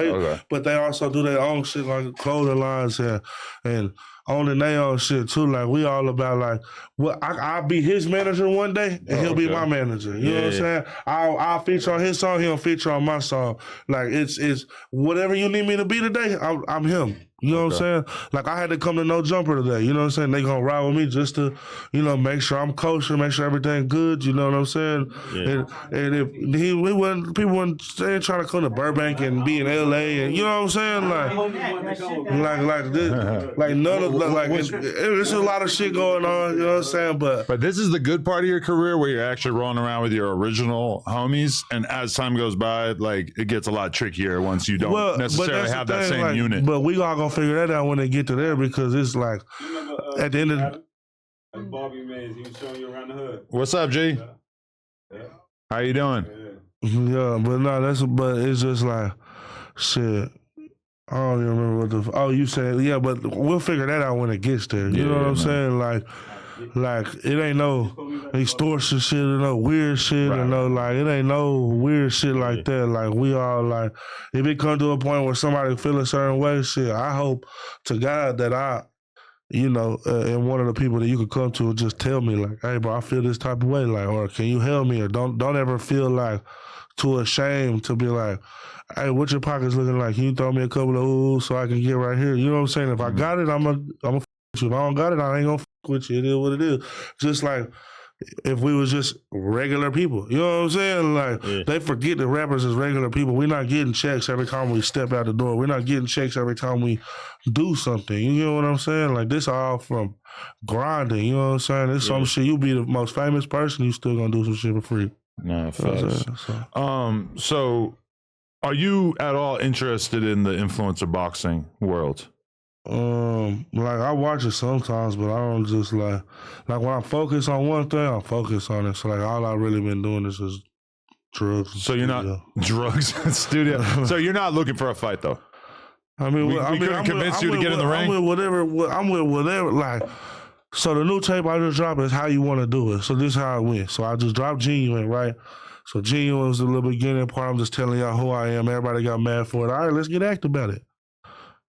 C: But they also do their own shit like clothing lines and owning their own shit too. Like we all about like, well, I'll be his manager one day and he'll be my manager. You know what I'm saying? I'll feature on his song, he'll feature on my song. Like it's whatever you need me to be today. I'm him. You know what I'm saying? Like, I had to come to No Jumper today. You know what I'm saying? They gonna ride with me just to, make sure I'm kosher, make sure everything good. You know what I'm saying? Yeah. And if people weren't trying to come to Burbank and be in LA, and you know what I'm saying? Like this, like none of like it's a lot of shit going on. You know what I'm saying? But
B: this is the good part of your career where you're actually rolling around with your original homies, and as time goes by, like it gets a lot trickier once you don't necessarily have that same unit.
C: But we all gonna figure that out when they get to there because it's like at the end of
F: the Barbie man. He was showing you around the hood.
B: What's up, G?
F: Yeah.
B: How you doing?
C: Yeah, but no, but it's just like, shit. I don't even remember what oh, you said, yeah, but we'll figure that out when it gets there. You know what I'm saying? Like, it ain't no extortion shit or no weird shit or no, like, it ain't no weird shit like that. Like, we all, like, if it come to a point where somebody feel a certain way, shit, I hope to God that and one of the people that you could come to and just tell me, like, hey, bro, I feel this type of way, like, or can you help me? Or don't ever feel like too ashamed to be like, hey, what your pockets looking like? Can you throw me a couple of oohs so I can get right here? You know what I'm saying? If I got it, I'm a f with you. If I don't got it, I ain't gonna f with you. It is what it is. Just like if we was just regular people. You know what I'm saying? Like, they forget that rappers is regular people. We're not getting checks every time we step out the door. We're not getting checks every time we do something. You know what I'm saying? Like, this all from grinding. You know what I'm saying? This some shit. You be the most famous person, you still gonna do some shit for free.
B: No, facts. So are you at all interested in the influencer boxing world?
C: Like, I watch it sometimes, but I don't just like when I focus on one thing, I focus on it. So like, all I really been doing is just drugs.
B: So you're not drugs in studio. So you're not looking for a fight though.
C: I mean,
B: we couldn't convince you to get in the ring.
C: I'm with whatever. Like, so the new tape I just dropped is how you want to do it. So this is how it went. So I just dropped Genuine, right? So Genuine was the little beginning part. I'm just telling y'all who I am. Everybody got mad for it. All right, let's get active about it.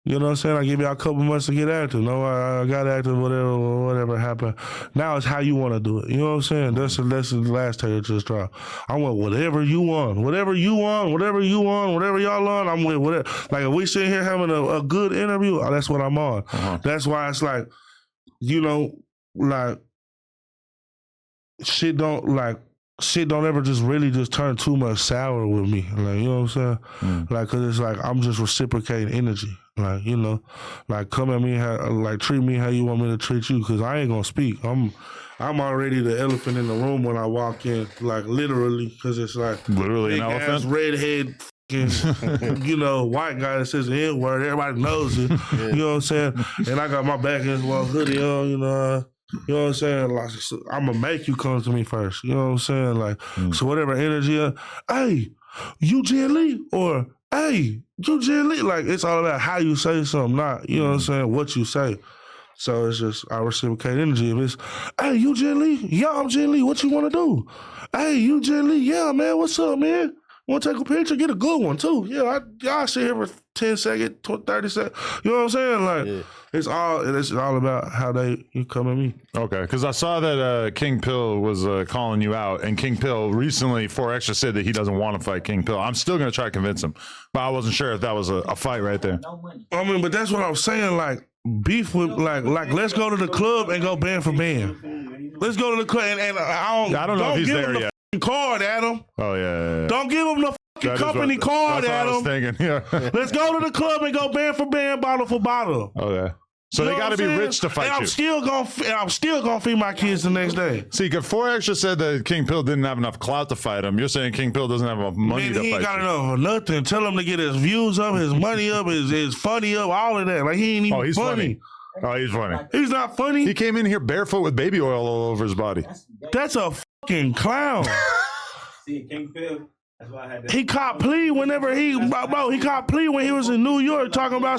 C: You know what I'm saying? I give y'all a couple months to get active. No, I got active, whatever happened. Now it's how you want to do it. You know what I'm saying? That's the last tape that just dropped. I want whatever you want. Whatever y'all on, I'm with whatever. Like, if we sit here having a good interview, that's what I'm on. That's why it's like, like, shit don't ever just really just turn too much sour with me. Like, you know what I'm saying? Like, cause it's like, I'm just reciprocating energy. Like, like, come at me, like, treat me how you want me to treat you. Cause I ain't gonna speak. I'm already the elephant in the room when I walk in, like, literally. Cause it's like,
B: literally an elephant?
C: Redhead, white guy that says the N-word. Everybody knows it. You know what I'm saying? And I got my back against one hoodie on, you know what I'm saying? Like, I'm gonna make you come to me first. You know what I'm saying? Like, so whatever energy, hey, you Ginn Lee, or hey, you Ginn Lee. Like, it's all about how you say something, not, you know what I'm saying, what you say. So it's just, I reciprocate energy. If it's, hey, you Ginn Lee? Yeah, I'm Ginn Lee. What you want to do? Hey, you Ginn Lee? Yeah, man, what's up, man? Want to take a picture? Get a good one, too. Yeah, y'all sit here for 10 seconds, 30 seconds. You know what I'm saying? Like, it's all about how you come at me.
B: Okay, because I saw that King Pill was calling you out, and King Pill recently, 4Extra, said that he doesn't want to fight King Pill. I'm still going to try to convince him, but I wasn't sure if that was a fight right there.
C: I mean, but that's what I'm saying, like, beef with, like let's go to the club and go band for band. Let's go to the club, and I don't know if he's there yet. Card, Adam.
B: Oh, yeah.
C: Don't give him the fucking company card, Adam. Let's go to the club and go band for band, bottle for bottle.
B: Okay. So they got to be rich to fight you.
C: I'm still gonna feed my kids the next day.
B: See, because 4Extra said that King Pill didn't have enough clout to fight him. You're saying King Pill doesn't have enough money to fight you.
C: He ain't got enough nothing. Tell him to get his views up, his money up, his funny up, all of that. Like, he ain't even funny.
B: Oh, he's funny.
C: He's not funny.
B: He came in here barefoot with baby oil all over his body.
C: That's a fucking clown.
F: See, King Pill. That's why I had that.
C: He caught plea whenever he caught plea when he was in New York talking about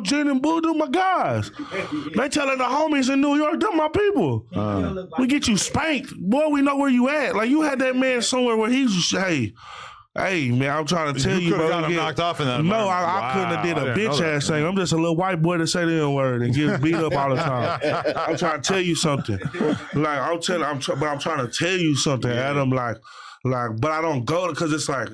C: Ginn and Boo, them my guys. They telling the homies in New York, them my people. We get you spanked. Boy, we know where you at. Like, you had that man somewhere where he's, hey, man, I'm trying to tell you, bro.
B: Got him knocked off in that.
C: No, I couldn't have did a bitch ass thing. I'm just a little white boy that say the N-word and get beat up all the time. I'm trying to tell you something. Like, I'm trying to tell you something, Adam. But I don't go because it's like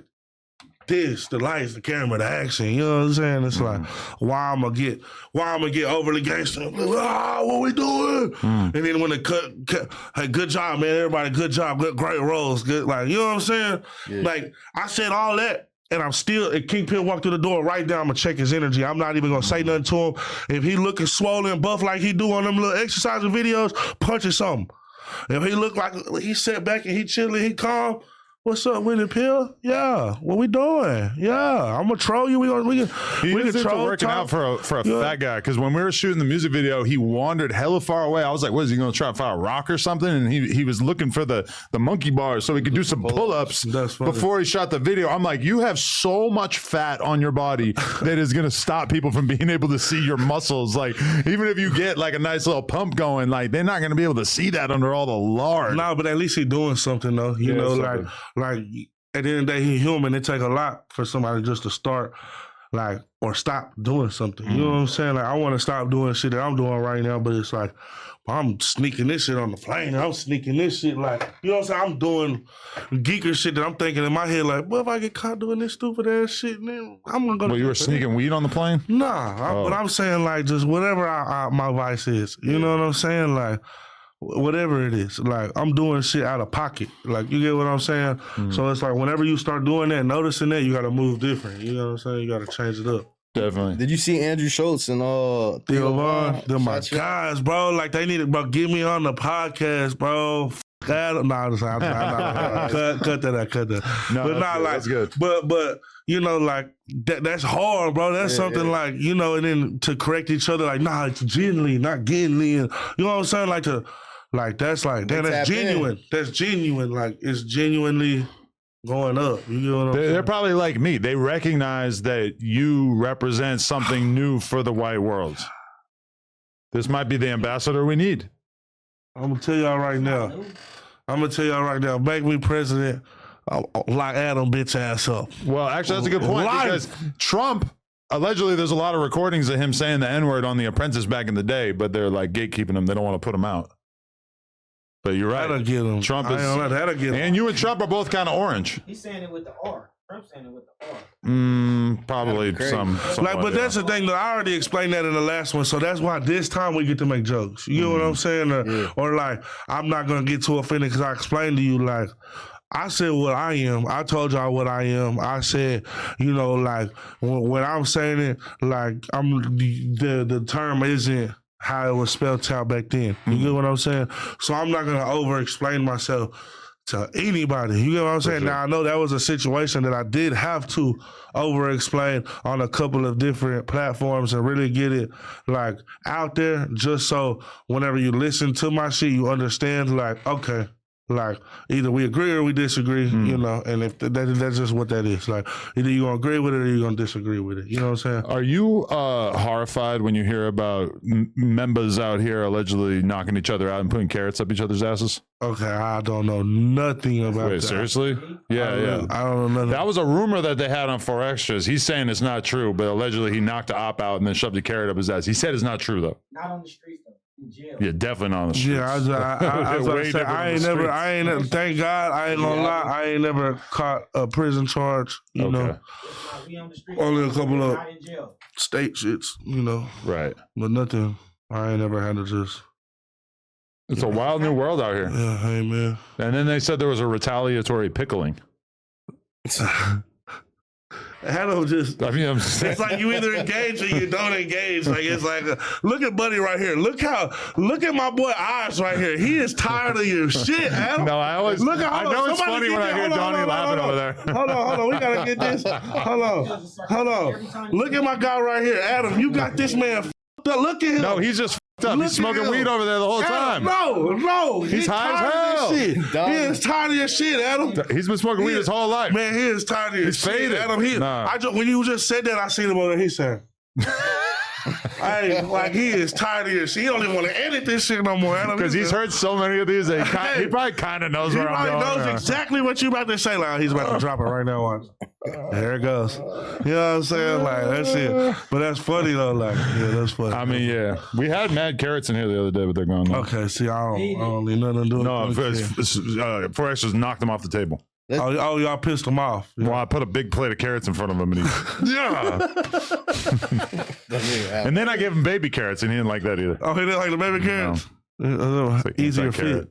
C: this, the lights, the camera, the action. You know what I'm saying? It's like, why I'm gonna get overly gangster? What we doing? And then when the cut, hey, good job, man. Everybody, good job, great roles, good. Like, you know what I'm saying? Yeah. Like, I said all that, and I'm still. If King Pill walked through the door right now, I'm gonna check his energy. I'm not even gonna say nothing to him. If he looking swollen and buff like he do on them little exercising videos, punch or something. If he look like he sat back and he chilling, he calm. What's up with it, Pill? Yeah. What we doing? Yeah. I'm gonna troll you. We can troll.
B: Working
C: talk.
B: out for a fat guy, because when we were shooting the music video, he wandered hella far away. I was like, "What is he gonna try to find a rock or something?" And he was looking for the monkey bars so he could do some pull-ups before he shot the video. I'm like, you have so much fat on your body that is gonna stop people from being able to see your muscles. Like, even if you get like a nice little pump going, like they're not gonna be able to see that under all the lard.
C: No, but at least he doing something though. You know,
B: something.
C: like at the end of the day, he human. It take a lot for somebody just to start, like, or stop doing something. You know what I'm saying? Like, I want to stop doing shit that I'm doing right now, but it's like, I'm sneaking this shit on the plane. I'm sneaking this shit, like, you know what I'm saying? I'm doing geeker shit that I'm thinking in my head, like, well, if I get caught doing this stupid ass shit, then I'm gonna go.
B: Well, you were sneaking weed on the plane?
C: Nah, but I'm saying, like, just whatever my vice is. You know what I'm saying? Like, whatever it is, like, I'm doing shit out of pocket. Like, you get what I'm saying? So it's like, whenever you start doing that, noticing that, you got to move different. You know what I'm saying? You got to change it up.
B: Definitely.
A: Did you see Andrew Schultz and
C: Theo Vaughn? They're my guys, bro. Like, they need to, bro, get me on the podcast, bro. Cut that out.
B: No,
C: but not like,
B: that's good.
C: But you know, like, that's hard, bro. That's something like, you know, and then to correct each other, like, nah, it's Ginn Lee, not Ginn Lee. And, you know what I'm saying? Like, that's like, damn, that's genuine. That's genuine. Like, it's genuinely going up. You know what I'm saying?
B: They're probably like me. They recognize that you represent something new for the white world. This might be the ambassador we need.
C: I'm gonna tell y'all right now. Make me president. Lock Adam bitch ass up.
B: Well, actually, that's a good point, because Trump, allegedly, there's a lot of recordings of him saying the N-word on The Apprentice back in the day, but they're like gatekeeping him. They don't want to put him out. But you're right.
C: That'll get him.
B: Trump is,
C: that'll get him.
B: and you and Trump are both kind of orange.
G: He's saying it with the R. Trump's saying it with the R.
B: Probably some
C: like, but that's the thing that I already explained that in the last one. So that's why this time we get to make jokes. You know what I'm saying? Or like, I'm not gonna get too offended because I explained to you, like, I said what I am. I told y'all what I am. I said, you know, like, when I'm saying it, like, the term isn't how it was spelled out back then. You get what I'm saying? So I'm not gonna over explain myself to anybody. You get what I'm saying? Now, I know that was a situation that I did have to over explain on a couple of different platforms and really get it, like, out there, just so whenever you listen to my shit, you understand, like, okay, like, either we agree or we disagree, you know, and if that's just what that is. Like, either you're going to agree with it or you're going to disagree with it. You know what I'm saying?
B: Are you horrified when you hear about members out here allegedly knocking each other out and putting carrots up each other's asses?
C: Okay, I don't know nothing about that.
B: Wait, seriously? Yeah.
C: I don't know nothing.
B: That was a rumor that they had on 4Extras. He's saying it's not true, but allegedly he knocked the op out and then shoved a carrot up his ass. He said it's not true, though.
G: Not on the streets, though. In jail.
B: Yeah, definitely not on the streets.
C: Yeah, I was about to say, I ain't never, thank God, I ain't gonna lie, I ain't never caught a prison charge, you know.
G: We on the streets.
C: Only a couple of
G: not in jail.
C: state shits, you know.
B: Right.
C: But nothing, I ain't never had to just.
B: It's a wild new world out here.
C: Yeah, hey, man.
B: And then they said there was a retaliatory pickling.
C: Adam just,
B: I mean,
C: it's like you either engage or you don't engage. Like, it's like, look at Buddy right here. Look at my boy Eyes right here. He is tired of your shit, Adam.
B: No, I always,
C: look at,
B: I know it's funny when I hear Donnie laughing over there.
C: Hold on. We got to get this. Hold on. Look at my guy right here. Adam, you got this man f***ed up. Look at him.
B: No, he's just f***ed up. He's smoking weed over there the whole time.
C: No.
B: He's high as hell.
C: He is tired of your shit, Adam.
B: He's been smoking weed his whole life.
C: Man, he is tired of your shit,
B: faded.
C: Adam. When you just said that, I seen him over there. He said, like, he is tired of your shit. He don't even want to edit this shit no more, Adam.
B: Because he's heard so many of these that he probably kind of knows where I'm going.
C: He knows exactly what you about to say. Like, he's about to drop it right now. Watch. There it goes. You know what I'm saying? Like, that's it. But that's funny, though. Like, yeah, that's funny.
B: I mean, yeah. We had mad carrots in here the other day, but they're gone now.
C: Okay, see, I don't need nothing to do with
B: it. No, 4Extras knocked them off the table.
C: Oh, y'all pissed him off.
B: Well, I put a big plate of carrots in front of him, and he, and then I gave him baby carrots, and he didn't like that either.
C: Oh, he didn't like the baby carrots?
B: Like
C: easier fit.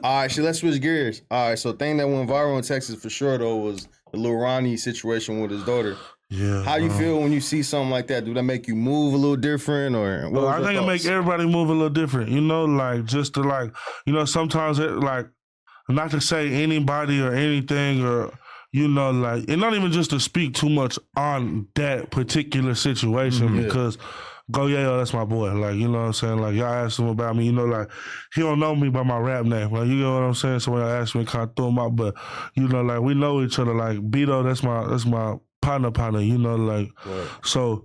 A: All right, let's switch gears. All right, so thing that went viral in Texas for sure though was the Lil Ronnie situation with his daughter.
C: Yeah.
A: How you feel when you see something like that? Do that make you move a little different, or what
C: Well,
A: was
C: I
A: your
C: think it
A: thoughts?
C: make everybody move a little different. You know, like just to like, you know, sometimes it like not to say anybody or anything or you know, like, and not even just to speak too much on that particular situation because Go yeah, that's my boy. Like, you know what I'm saying? Like, y'all asked him about me, you know, like, he don't know me by my rap name. Like, you know what I'm saying? So when y'all asked me, kind of threw him out. But, you know, like, we know each other. Like, Beto, that's my partner, you know, like, so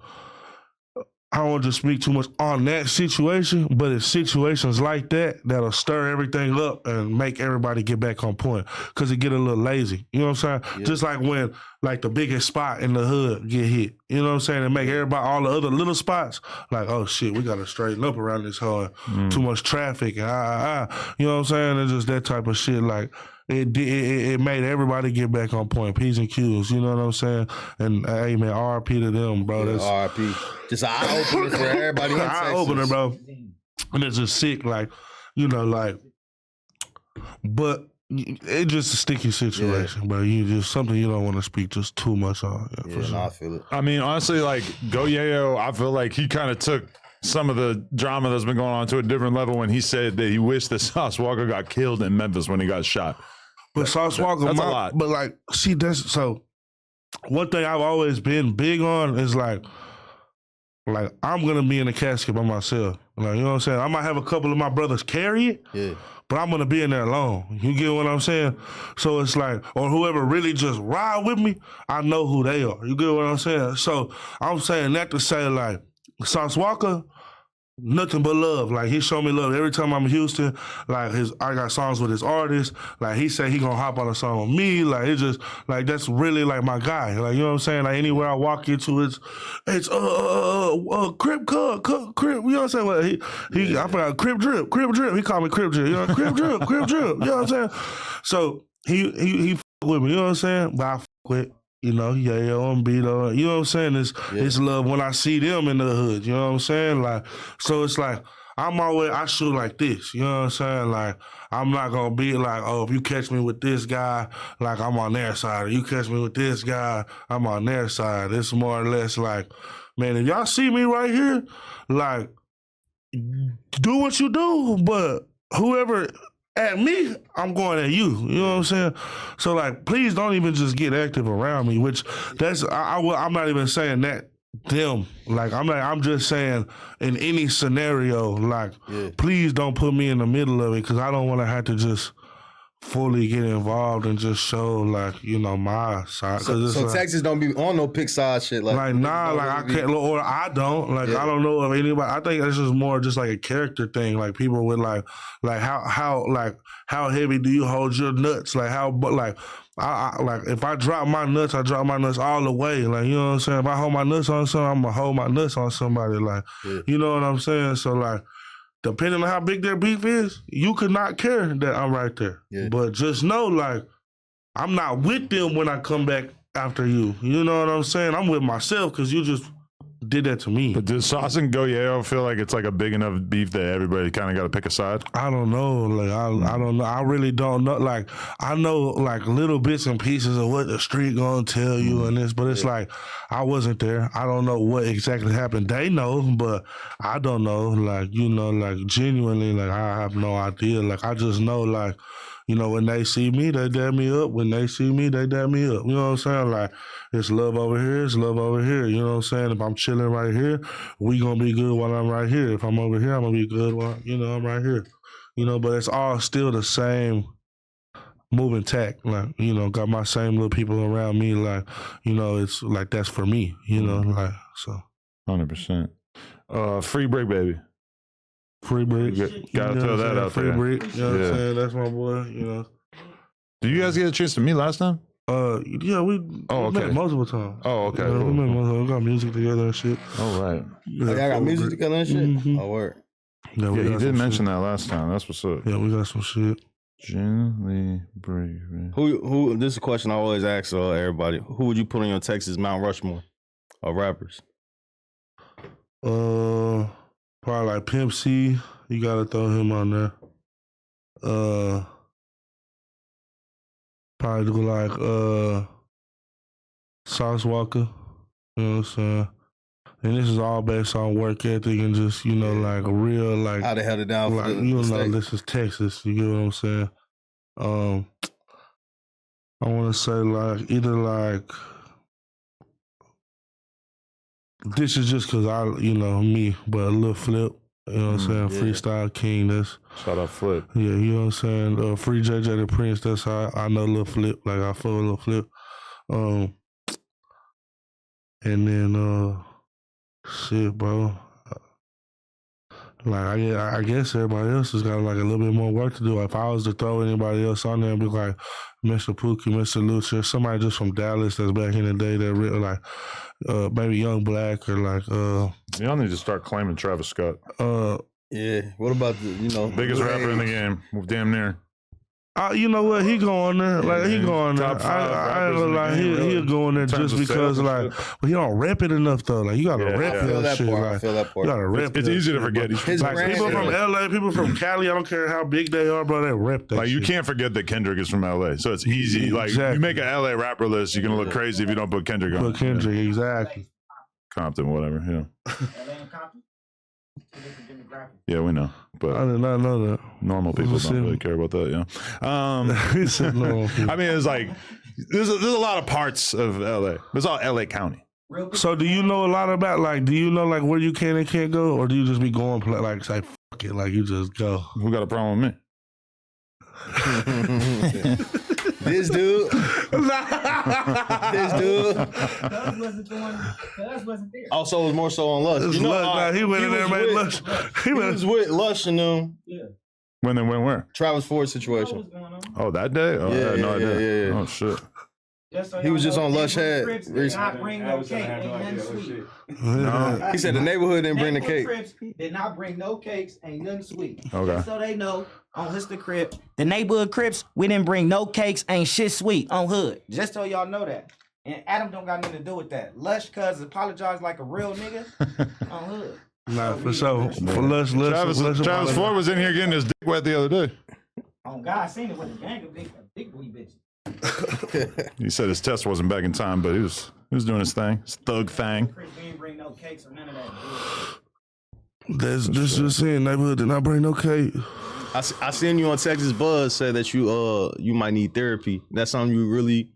C: I don't want to speak too much on that situation, but it's situations like that that'll stir everything up and make everybody get back on point because it get a little lazy. You know what I'm saying?
A: Yeah.
C: Just like when like the biggest spot in the hood get hit. You know what I'm saying? And make everybody, all the other little spots, like, oh shit, we got to straighten up around this hoe. Too much traffic and You know what I'm saying? It's just that type of shit. Like, it made everybody get back on point. P's and Q's, you know what I'm saying? And hey man, RIP to them, bro.
A: Yeah,
C: That's
A: RIP. Just an eye opener for everybody in Texas.
C: eye opener, bro. And it's just sick, like, you know, like, but it's just a sticky situation, bro. You just something you don't want to speak just too much on. Yeah, for
A: Yeah,
C: sure.
A: no, I feel it.
B: I mean, honestly, like Go Yayo, I feel like he kind of took some of the drama that's been going on to a different level when he said that he wished that Sauce Walker got killed in Memphis when he got shot.
C: But Sauce Walker,
B: that's a lot.
C: But like, see, that's so. One thing I've always been big on is like I'm gonna be in the casket by myself. Like, you know what I'm saying? I might have a couple of my brothers carry it, but I'm gonna be in there alone. You get what I'm saying? So it's like, or whoever really just ride with me, I know who they are. You get what I'm saying? So I'm saying that to say like, Sauce Walker, nothing but love. Like, he showed me love every time I'm in Houston. Like, I got songs with his artists. Like, he said he gonna hop on a song with me. Like, it's just like that's really like my guy. Like, you know what I'm saying? Like, anywhere I walk into, it's Crip Crip. You know what I'm saying? Like, I forgot Crip Drip. He called me Crip Drip. You know, Crip Drip. You know what I'm saying? So he with me. You know what I'm saying? But I with. You know, Yayo and Beto, you know what I'm saying? It's love when I see them in the hood, you know what I'm saying? Like, so it's like, I shoot like this, you know what I'm saying? Like, I'm not gonna be like, oh, if you catch me with this guy, like, I'm on their side. Or you catch me with this guy, I'm on their side. It's more or less like, man, if y'all see me right here, like, do what you do, but whoever at me, I'm going at you. You know what I'm saying? So like, please don't even just get active around me. Which I'm not even saying that them. Like, I'm just saying in any scenario, like, please don't put me in the middle of it because I don't want to have to just fully get involved and just show like, you know, my side.
A: So
C: like,
A: Texas don't be on no pick side shit. Like
C: nah, like I can't, or I don't. Like, I don't know of anybody. I think it's just more just like a character thing. Like, people with like how heavy do you hold your nuts? Like, I like, if I drop my nuts, I drop my nuts all the way. Like, you know what I'm saying? If I hold my nuts on something, I'm gonna hold my nuts on somebody. Like, you know what I'm saying? So like, depending on how big their beef is, you could not care that I'm right there. Yeah. But just know, like, I'm not with them when I come back after you. You know what I'm saying? I'm with myself because you just did that to me.
B: But does Sauce and Go Yayo feel like it's like a big enough beef that everybody kind of got to pick a side?
C: I don't know. Like, I don't know. I really don't know. Like, I know like little bits and pieces of what the street gonna tell you and this, but it's like, I wasn't there. I don't know what exactly happened. They know, but I don't know. Like, you know, like, genuinely, like, I have no idea. Like, I just know, like, you know, when they see me, they dab me up. When they see me, they dab me up. You know what I'm saying? Like, it's love over here, it's love over here. You know what I'm saying? If I'm chilling right here, we gonna be good while I'm right here. If I'm over here, I'm gonna be good while, you know, I'm right here. You know, but it's all still the same moving tack. Like, you know, got my same little people around me. Like, you know, it's like, that's for me, you know, like, so.
B: 100%. Free Brick Baby.
C: Free Brick.
B: Gotta throw that out
C: Free
B: there.
C: Brick, you know what I'm saying? That's my boy, you know.
B: Did you guys get a chance to meet last time?
C: Yeah, we met multiple times.
B: Oh, okay.
C: Yeah, we met multiple times. We got music together and shit.
B: Oh, right.
C: Yeah,
A: y'all got music together and shit?
C: Mm-hmm.
A: Oh, word.
C: Yeah,
B: you did mention that last time. That's what's up.
C: Yeah, we got some shit.
B: Ginn Lee Brave.
A: Who? This is a question I always ask everybody. Who would you put on your Texas Mount Rushmore of rappers?
C: Probably like Pimp C. You gotta throw him on there. Probably do like Sauce Walker. You know what I'm saying? And this is all based on work ethic and just, you know, like a real, like,
A: How they held it down
C: like
A: for the
C: you know,
A: state.
C: this is Texas. You get what I'm saying? I want to say like either like this is just because I, you know, me, but a little Flip. You know what I'm saying?
A: yeah.
C: Freestyle King. That's
B: Shout out Flip.
C: yeah. You know what I'm saying? Free JJ the Prince. That's how I know Lil Flip. Like I feel Lil Flip. And then shit, bro. Like I guess everybody else has got like a little bit more work to do. If I was to throw anybody else on there and be like Mr. Pookie, Mr. Lucha, somebody just from Dallas that's back in the day that really like maybe Young Black or like
B: Y'all need to start claiming Travis Scott.
A: Yeah. What about the, you know,
B: Biggest rapper in the game. Damn near.
C: you know what? He going there. Like he going there.
B: Top five
C: I ain't
B: rappers in
C: gonna
B: the
C: lie.
B: game, really,
C: He'll go in there
B: in terms
C: just
B: of
C: because
B: sales and
C: like,
B: shit.
C: but he don't rep it enough though. Like you gotta
B: Yeah,
C: rep
B: yeah.
A: I feel
C: your
A: that
C: shit.
A: part. I
C: Like
A: feel that
C: you
A: part.
C: gotta rep.
B: It's
C: your
B: easy to
C: shit,
B: forget.
C: bro.
A: His
C: Like
A: brand
C: people
A: shit.
C: from LA, people from Cali. I don't care how big they are, bro. They rep that.
B: Like you
C: shit.
B: can't forget that Kendrick is from LA, so it's easy. Like
C: Exactly.
B: you make an LA rapper list, you're gonna look crazy if you don't put Kendrick on.
C: But Kendrick, exactly.
B: Compton, whatever. Yeah,
G: LA and Compton, two different demographics.
B: yeah, we know.
C: I
B: But
C: did not know that.
B: normal people
C: Listen.
B: don't really care about that. Yeah.
C: He said no.
B: I mean, it's like there's a lot of parts of LA. It's all LA County.
G: Real quick,
C: So do you know a lot about like? Do you know like where you can and can't go, or do you just be going like say fuck it, like you just go?
B: Who got a problem with me?
A: This dude. This dude.
G: Cuz wasn't the one. Cuz wasn't there.
A: Also, it was more so on Lush.
C: It's
A: You know,
C: Lush, nah, he went in there and made Lush. He
A: He
C: went.
A: was with Lush and
G: Yeah.
B: When they went where?
A: Travis Ford
G: What
A: situation.
G: was going on?
B: Oh, that day? Oh, I had no
A: Yeah,
B: idea.
A: yeah, yeah.
B: Oh shit.
G: Just so
A: He was
G: y'all
A: just
G: know,
A: on
G: they
A: Lush
G: bring
A: Head
G: Crips, did
A: recently.
G: not bring no cake, ain't nothing sweet.
B: No.
A: He said the neighborhood didn't bring the
G: Neighborhood
A: cake.
G: Crips did not bring no cakes, ain't nothing sweet.
B: Okay.
G: Just so they know, on History Crip, the neighborhood Crips, we didn't bring no cakes, ain't shit sweet on Hood. Just so y'all know that. And Adam don't got nothing to do with that. Lush cuz apologize like a real nigga on Hood.
C: Nah, for sure. For Lush,
B: Travis Ford was in here getting his dick wet the other day.
G: On God, I seen it with a gang of big booty bitches.
B: He said his test wasn't back in time, but he was doing his thing, his thug thing.
G: Crips, we didn't bring no cakes or none of that.
C: That's just saying neighborhood did not bring no cake.
A: I seen you on Texas Buzz say that you might need therapy. That's something you really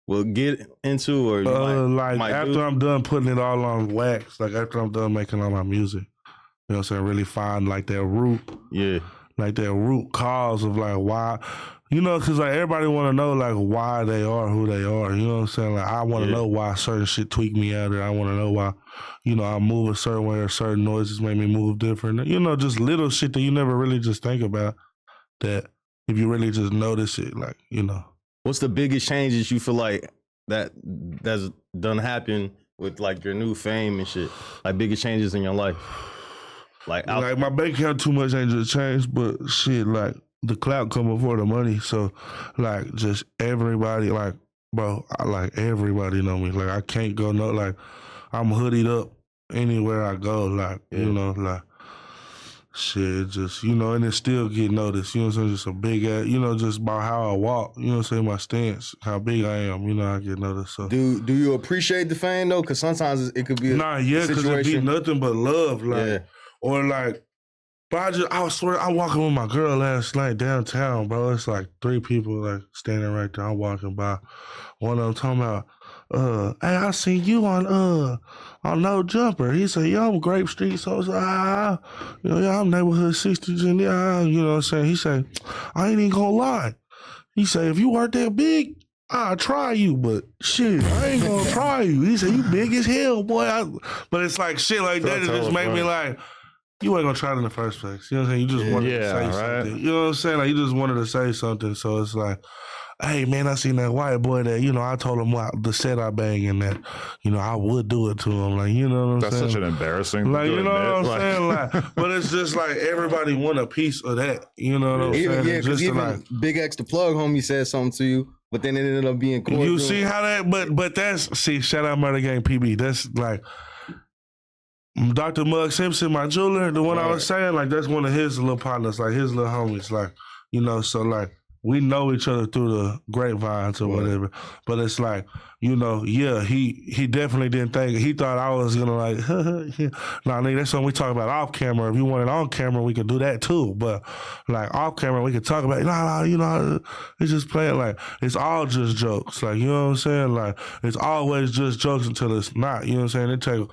A: will get into, or you might
C: after
A: do?
C: I'm done putting it all on wax, like after I'm done making all my music, you know what I'm saying? Really find like that root,
A: Yeah.
C: like that root cause of like why, you know, because like everybody want to know like why they are who they are. You know what I'm saying? Like I want to know why certain shit tweak me out, or I want to know why, you know, I move a certain way or certain noises make me move different. You know, just little shit that you never really just think about. That if you really just notice it, like you know.
A: What's the biggest changes you feel like that's done happen with like your new fame and shit? Like biggest changes in your life? Like
C: my bank account too much ain't just changed, but shit, like the clout come before the money. So like just everybody, like bro, everybody know me. Like I can't go no, like I'm hoodied up anywhere I go. Like you know, like shit, just you know, and it still get noticed. You know what I'm saying? Just a big ass, you know, just about how I walk. You know what I'm saying? My stance, how big I am. You know, I get noticed. So
A: do you appreciate the fame though? Because sometimes it could be a
C: because it be
A: situation.
C: nothing but love, like or like. But I swear, I'm walking with my girl last night downtown, bro. It's like 3 people like standing right there. I'm walking by. One of them talking about, hey, I seen you on No Jumper. He said, yo, I'm Grape Street. So I was like, you know, yeah, I'm neighborhood 60s and yeah, you know what I'm saying? He said, I ain't even gonna lie. He said, if you weren't that big, I'll try you, but shit, I ain't gonna try you. He said, you big as hell, boy. But it's like shit like that. It just make me like, you ain't gonna try it in the first place. You know what I'm saying? You just wanted to say something. You know what I'm saying? Like you just wanted to say something. So it's like, hey man, I seen that white boy that, you know, I told him the set I bang and that, you know, I would do it to him. Like, you know what I'm saying?
B: That's such an embarrassing
C: like, you know
B: admit.
C: what I'm saying? Like, but it's just like everybody want a piece of that. You know what I'm saying?
A: Yeah, because even Big X the Plug homie said something to you, but then it ended up being court.
C: You see how that, but that's, shout out Murder Gang PB. That's like, Dr. Mugg Simpson, my jeweler, the one I was saying, like that's one of his little partners, like his little homies, like, you know, so like we know each other through the grapevines or whatever. But it's like, you know, yeah, he definitely didn't think, he thought I was gonna like, nah, nigga, that's something we talk about off camera. If you want it on camera, we could do that too. But like off camera, we could talk about, nah, you know, it's just playing, like, it's all just jokes. Like, you know what I'm saying? Like, it's always just jokes until it's not. You know what I'm saying? It take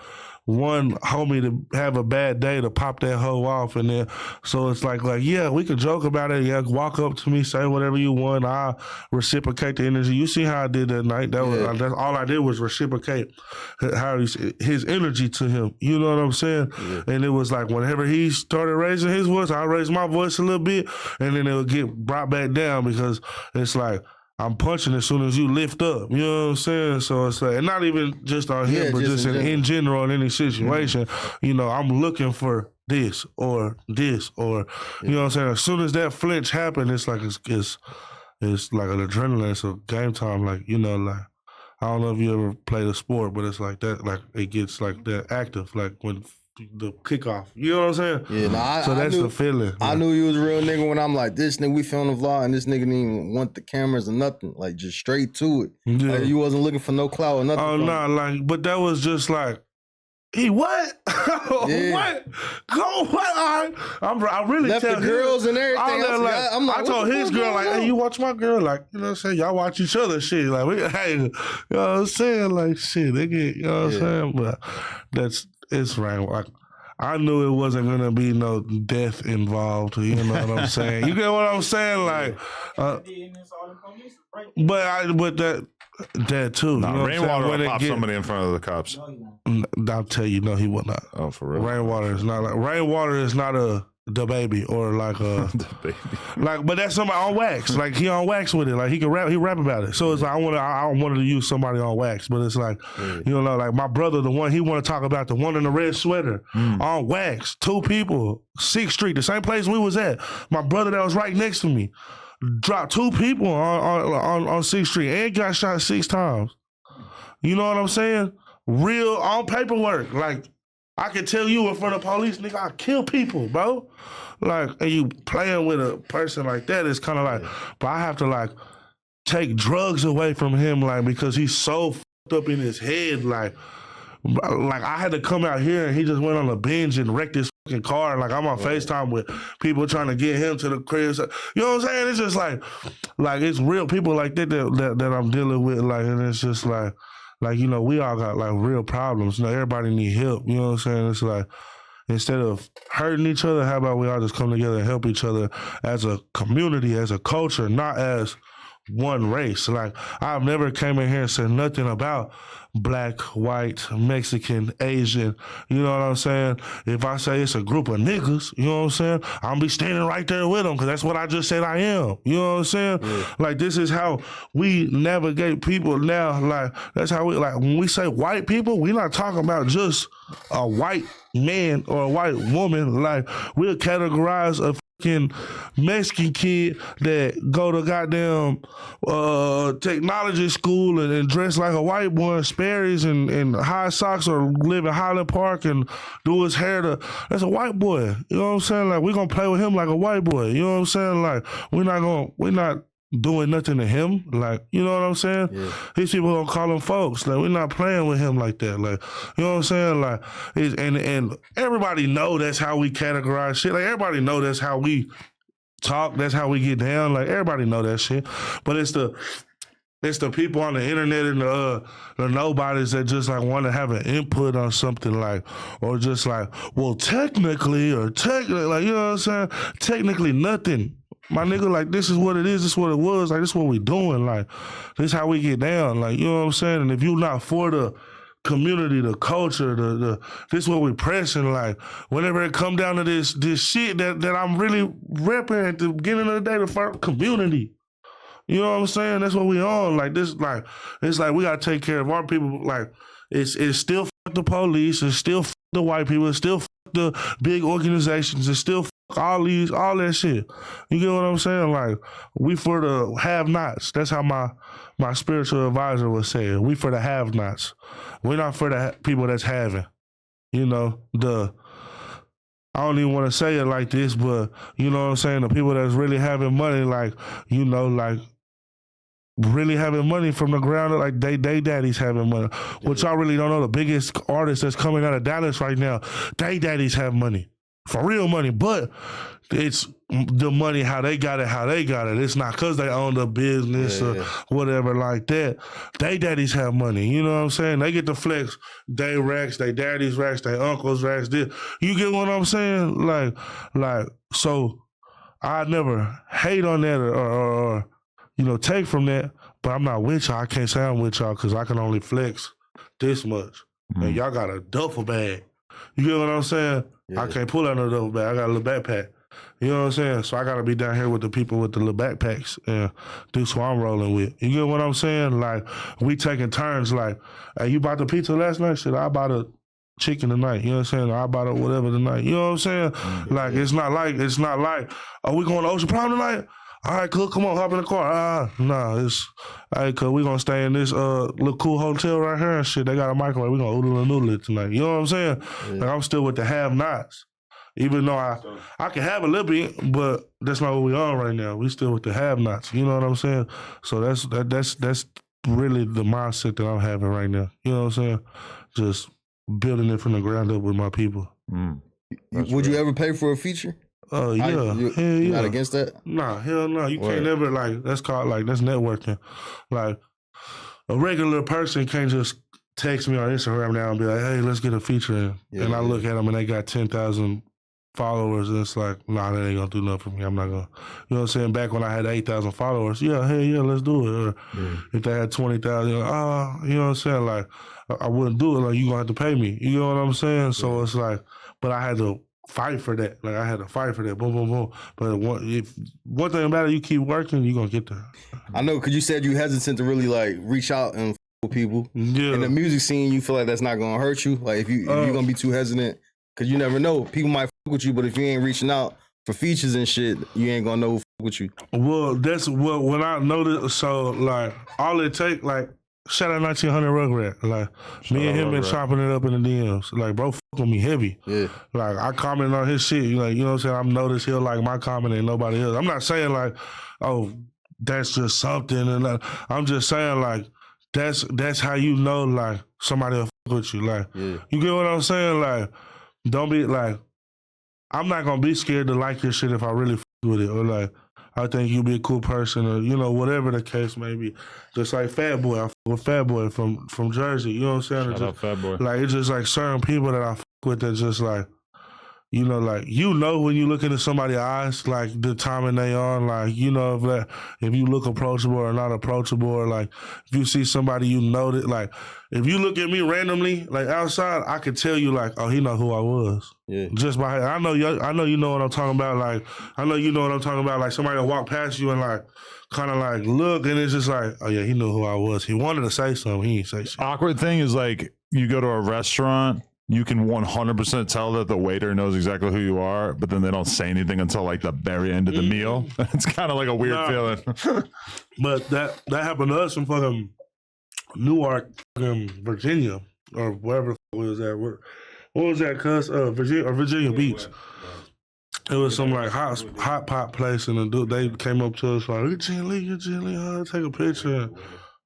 C: one homie to have a bad day to pop that hoe off, and then so it's like yeah, we could joke about it. Yeah, walk up to me, say whatever you want. I reciprocate the energy. You see how I did that night? That was that's all I did was reciprocate how his energy to him. You know what I'm saying? Yeah. And it was like whenever he started raising his voice, I raised my voice a little bit, and then it would get brought back down because it's like, I'm punching as soon as you lift up. You know what I'm saying? So it's like, and not even just on him, but just in general in any situation, you know, I'm looking for this or this or, you know what I'm saying? As soon as that flinch happened, it's like, it's like an adrenaline. It's a game time. Like, you know, like, I don't know if you ever played a sport, but it's like that, like it gets like that active, like when the kickoff. You know what I'm saying? Yeah, nah, so that's the feeling.
A: I knew you was a real nigga when I'm like, this nigga, we filmed the vlog, and this nigga didn't even want the cameras or nothing. Like, just straight to it. Yeah. Like, you wasn't looking for no clout or nothing.
C: Oh, nah, like, but that was just like, he what? What? Go what? I really
A: left
C: tell
A: the girls and everything.
C: I told his girl, like, hey, you watch my girl, like, you know what I'm saying? Y'all watch each other shit. Like, hey, you know what I'm saying? Like, shit, they get, you know what I'm saying? But it's right. Like, I knew it wasn't gonna be no death involved. You know what I'm saying? You get what I'm saying? Like, but that too.
B: Nah,
C: you know
B: Rainwater will pop somebody in front of the cops.
C: I'll tell you, no, he will not.
B: Oh, for real?
C: Rainwater is not the baby or like
B: the baby.
C: Like, but that's somebody on wax. Like he on wax with it. Like he rap about it. So it's like I wanted to use somebody on wax, but it's like you know, like my brother, the one he want to talk about, the one in the red sweater on wax. 2 people, 6th Street, the same place we was at. My brother that was right next to me dropped 2 people on 6th Street and got shot 6 times. You know what I'm saying? Real on paperwork. Like, I can tell you in front of police, nigga, I kill people, bro. Like, and you playing with a person like that, it's kind of like, but I have to like take drugs away from him, like, because he's so fucked up in his head. Like I had to come out here and he just went on a binge and wrecked his fucking car. And like, I'm on FaceTime with people trying to get him to the crib. You know what I'm saying? It's just like it's real people like that I'm dealing with. Like, and it's just like, you know, we all got like real problems. You know, everybody need help. You know what I'm saying? It's like, instead of hurting each other, how about we all just come together and help each other as a community, as a culture, not as one race. Like, I've never came in here and said nothing about black, white, Mexican, Asian. You know what I'm saying? If I say it's a group of niggas, you know what I'm saying? I'm be standing right there with them because that's what I just said I am. You know what I'm saying? Yeah. Like, this is how we navigate people now. Like, that's how we, like, when we say white people, we're not talking about just a white man or a white woman. Like, we'll categorize a fucking Mexican kid that go to goddamn technology school and dress like a white boy, Sperry's and high socks, or live in Highland Park and do his hair that's a white boy. You know what I'm saying? Like, we're gonna play with him like a white boy. You know what I'm saying? Like, we're not doing nothing to him. Like, you know what I'm saying? Yeah. These people gonna call him folks. Like, we're not playing with him like that. Like, you know what I'm saying? Like, and everybody know that's how we categorize shit. Like, everybody know that's how we talk. That's how we get down. Like, everybody know that shit. But it's the people on the internet and the nobodies that just like want to have an input on something, like, or just like, well, technically, like, you know what I'm saying? Technically nothing. My nigga, like, this is what it is, this is what it was, like, this is what we doing, like, this is how we get down, like, you know what I'm saying? And if you're not for the community, the culture, this is what we pressing, like, whenever it come down to this shit that I'm really repping at the beginning of the day, the first community. You know what I'm saying? That's what we on, like, this, like, it's like we gotta take care of our people, like, it's still fuck the police, it's still fuck the white people, it's still fuck the big organizations, it's still all that shit. You get what I'm saying? Like, we for the have-nots. That's how my spiritual advisor was saying. We for the have-nots. We're not for the people that's having. You know, I don't even want to say it like this, but you know what I'm saying? The people that's really having money, like, you know, like really having money from the ground up, like they daddies having money. Which I really don't know. The biggest artist that's coming out of Dallas right now, they daddies have money. For real money. But it's the money how they got it. It's not because they own the business or whatever like that. They daddies have money. You know what I'm saying? They get to flex they racks, they daddies racks, they uncles racks. This. You get what I'm saying? Like so I never hate on that or you know, take from that, but I'm not with y'all. I can't say I'm with y'all because I can only flex this much. And y'all got a duffel bag. You get what I'm saying? Yeah. I can't pull out no duffel bag. I got a little backpack. You know what I'm saying? So I got to be down here with the people with the little backpacks and this who I'm rolling with. You get what I'm saying? Like, we taking turns like, hey, you bought the pizza last night? Shit, I bought a chicken tonight. You know what I'm saying? Or I bought a whatever tonight. You know what I'm saying? Like, it's not like, are we going to Ocean Palm tonight? All right, cool, come on, hop in the car. Nah, it's, all right, cuz we gonna stay in this little cool hotel right here and shit. They got a microwave. We gonna oodle and noodle it tonight. You know what I'm saying? Yeah. Like, I'm still with the have-nots. Even though I can have a little bit, but that's not what we are right now. We still with the have-nots. You know what I'm saying? So that's really the mindset that I'm having right now. You know what I'm saying? Just building it from the ground up with my people.
A: Would you ever pay for a feature?
C: Yeah.
A: Hell yeah. Not against that?
C: Nah, hell no. You can't never, like, that's called, like, that's networking. Like, a regular person can't just text me on Instagram now and be like, hey, let's get a feature in. And I look at them and they got 10,000 followers and it's like, nah, that ain't gonna do nothing for me. I'm not gonna, you know what I'm saying? Back when I had 8,000 followers, let's do it. Or if they had 20,000, you know what I'm saying? Like, I wouldn't do it. Like, you gonna have to pay me. You know what I'm saying? So it's like, but I had to fight for that. Like, I had to fight for that. Boom, boom, boom. But one thing about it, you keep working, you're going to get there.
A: I know, because you said you hesitant to really, like, reach out and with people. Yeah. In the music scene, you feel like that's not going to hurt you? Like, if you're going to be too hesitant, because you never know. People might fuck with you, but if you ain't reaching out for features and shit, you ain't going to know who fuck with you.
C: Well, that's what, when I noticed, so, like, all it take, like, shout out 1900 Rugrat. Like, me and him been chopping it up in the DMs. Like, bro, fuck with me heavy. Yeah. Like, I comment on his shit. Like, you know what I'm saying? I'm noticed he'll like my comment and nobody else. I'm not saying like, oh, that's just something. And I'm just saying like, that's how you know like somebody will fuck with you. Like, you get what I'm saying? Like, don't be like, I'm not gonna be scared to like your shit if I really fuck with it. Or like, I think you'll be a cool person, or you know, whatever the case may be. Just like Fat Boy, I fuck with Fat Boy from Jersey. You know what I'm saying?
B: Shout out Fat Boy.
C: Like, it's just like certain people that I fuck with that just like, you know, like, you know when you look into somebody's eyes, like the timing they on, like, you know, if you look approachable or not approachable, or like if you see somebody you know that, like, if you look at me randomly, like outside, I could tell you like, oh, he know who I was. Yeah. Just by, I know you know what I'm talking about. Like, I know you know what I'm talking about. Like, somebody will walk past you and like, kind of like look, and it's just like, oh yeah, he knew who I was. He wanted to say something, he didn't say shit.
B: Awkward thing is like, you go to a restaurant, you can 100% tell that the waiter knows exactly who you are, but then they don't say anything until like the very end of the meal. It's kind of like a weird feeling.
C: But that happened to us in fucking Newark, Virginia, or wherever it was at. What was that, cuz? Virginia Beach. It was some like hot pot place, and the dude, they came up to us like, Ginn Lee, take a picture.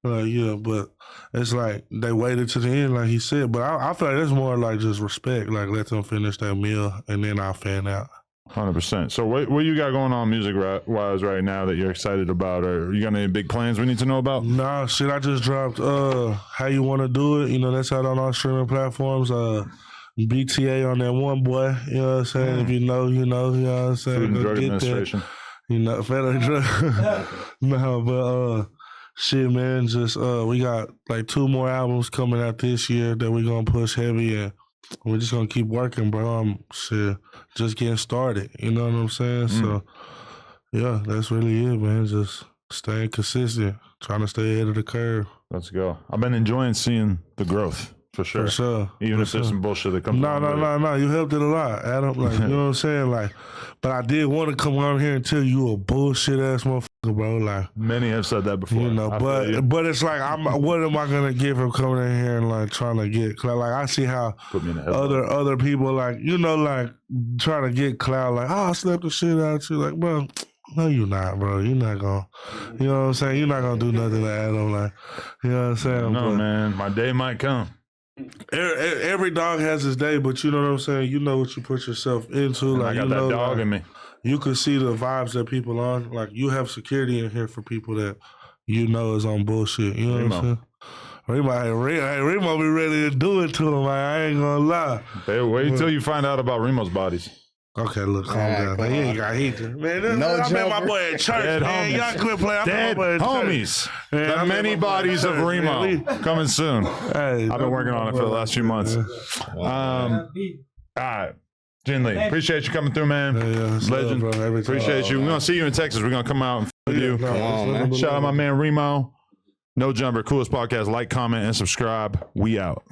C: Yeah, but it's like they waited to the end, like he said. But I feel like that's more like just respect. Like, let them finish their meal, and then I'll fan out.
B: 100%. So what you got going on music-wise right now that you're excited about? Or you got any big plans we need to know about?
C: Nah, shit, I just dropped How You Want to Do It. You know, that's out on all streaming platforms. BTA on that one, boy. You know what I'm saying? If you know, you know. You know what I'm saying?
B: Food and Drug Administration.
C: You know, federal drug. No, but... shit, man, just we got like 2 more albums coming out this year that we're gonna push heavy, and we're just gonna keep working, bro. Shit, just getting started. You know what I'm saying? So, yeah, that's really it, man. Just staying consistent, trying to stay ahead of the curve.
B: Let's go. I've been enjoying seeing the growth. For sure.
C: For sure.
B: Even if there's some bullshit that comes
C: No. You helped it a lot, Adam. Like, you know what I'm saying? Like, but I did want to come on here and tell you a bullshit ass motherfucker nigga, bro. Like,
B: Many have said that before.
C: you know,
B: I feel you.
C: but it's like, what am I gonna get from coming in here and like trying to get clout? Like, I see how
B: Put me in the headlock.
C: other people like, you know, like trying to get clout. Like, oh, I slapped the shit out of you. Like, bro, no, you not, bro. You're not gonna, you know what I'm saying? You're not gonna do nothing to Adam. Like, you know what I'm saying?
B: No,
C: But
B: man, my day might come.
C: every dog has his day, but you know what I'm saying? You know what you put yourself into.
B: And
C: Like,
B: I got
C: you
B: that
C: know,
B: dog
C: like,
B: in me.
C: you can see the vibes that people on. Like, you have security in here for people that you know is on bullshit. You know what I'm saying? Remo be ready to do it to him. Like, I ain't gonna lie.
B: Hey, wait till you find out about Remo's bodies.
C: Okay, look, calm down. Man, you ain't got heat. Man, this,
A: No
C: I met my
A: jumper.
C: boy at church,
B: Dead
C: man.
B: homies.
C: Y'all quit playing. I met
B: Dead
C: my boy at church.
B: homies.
C: Man, I
B: The
C: met
B: many
C: my boy at
B: bodies of
C: church,
B: Remo
C: man.
B: coming soon.
C: Hey,
B: I've been working on it for the last few months. All right. Ginn Lee, appreciate you coming through, man.
C: it's
B: Legend.
C: love, bro, every time.
B: Appreciate you. We're going to see you in Texas. We're going to come out and f with you.
C: Come
A: on, man.
B: Shout out my man Remo. No Jumper. Coolest podcast. Like, comment, and subscribe. We out.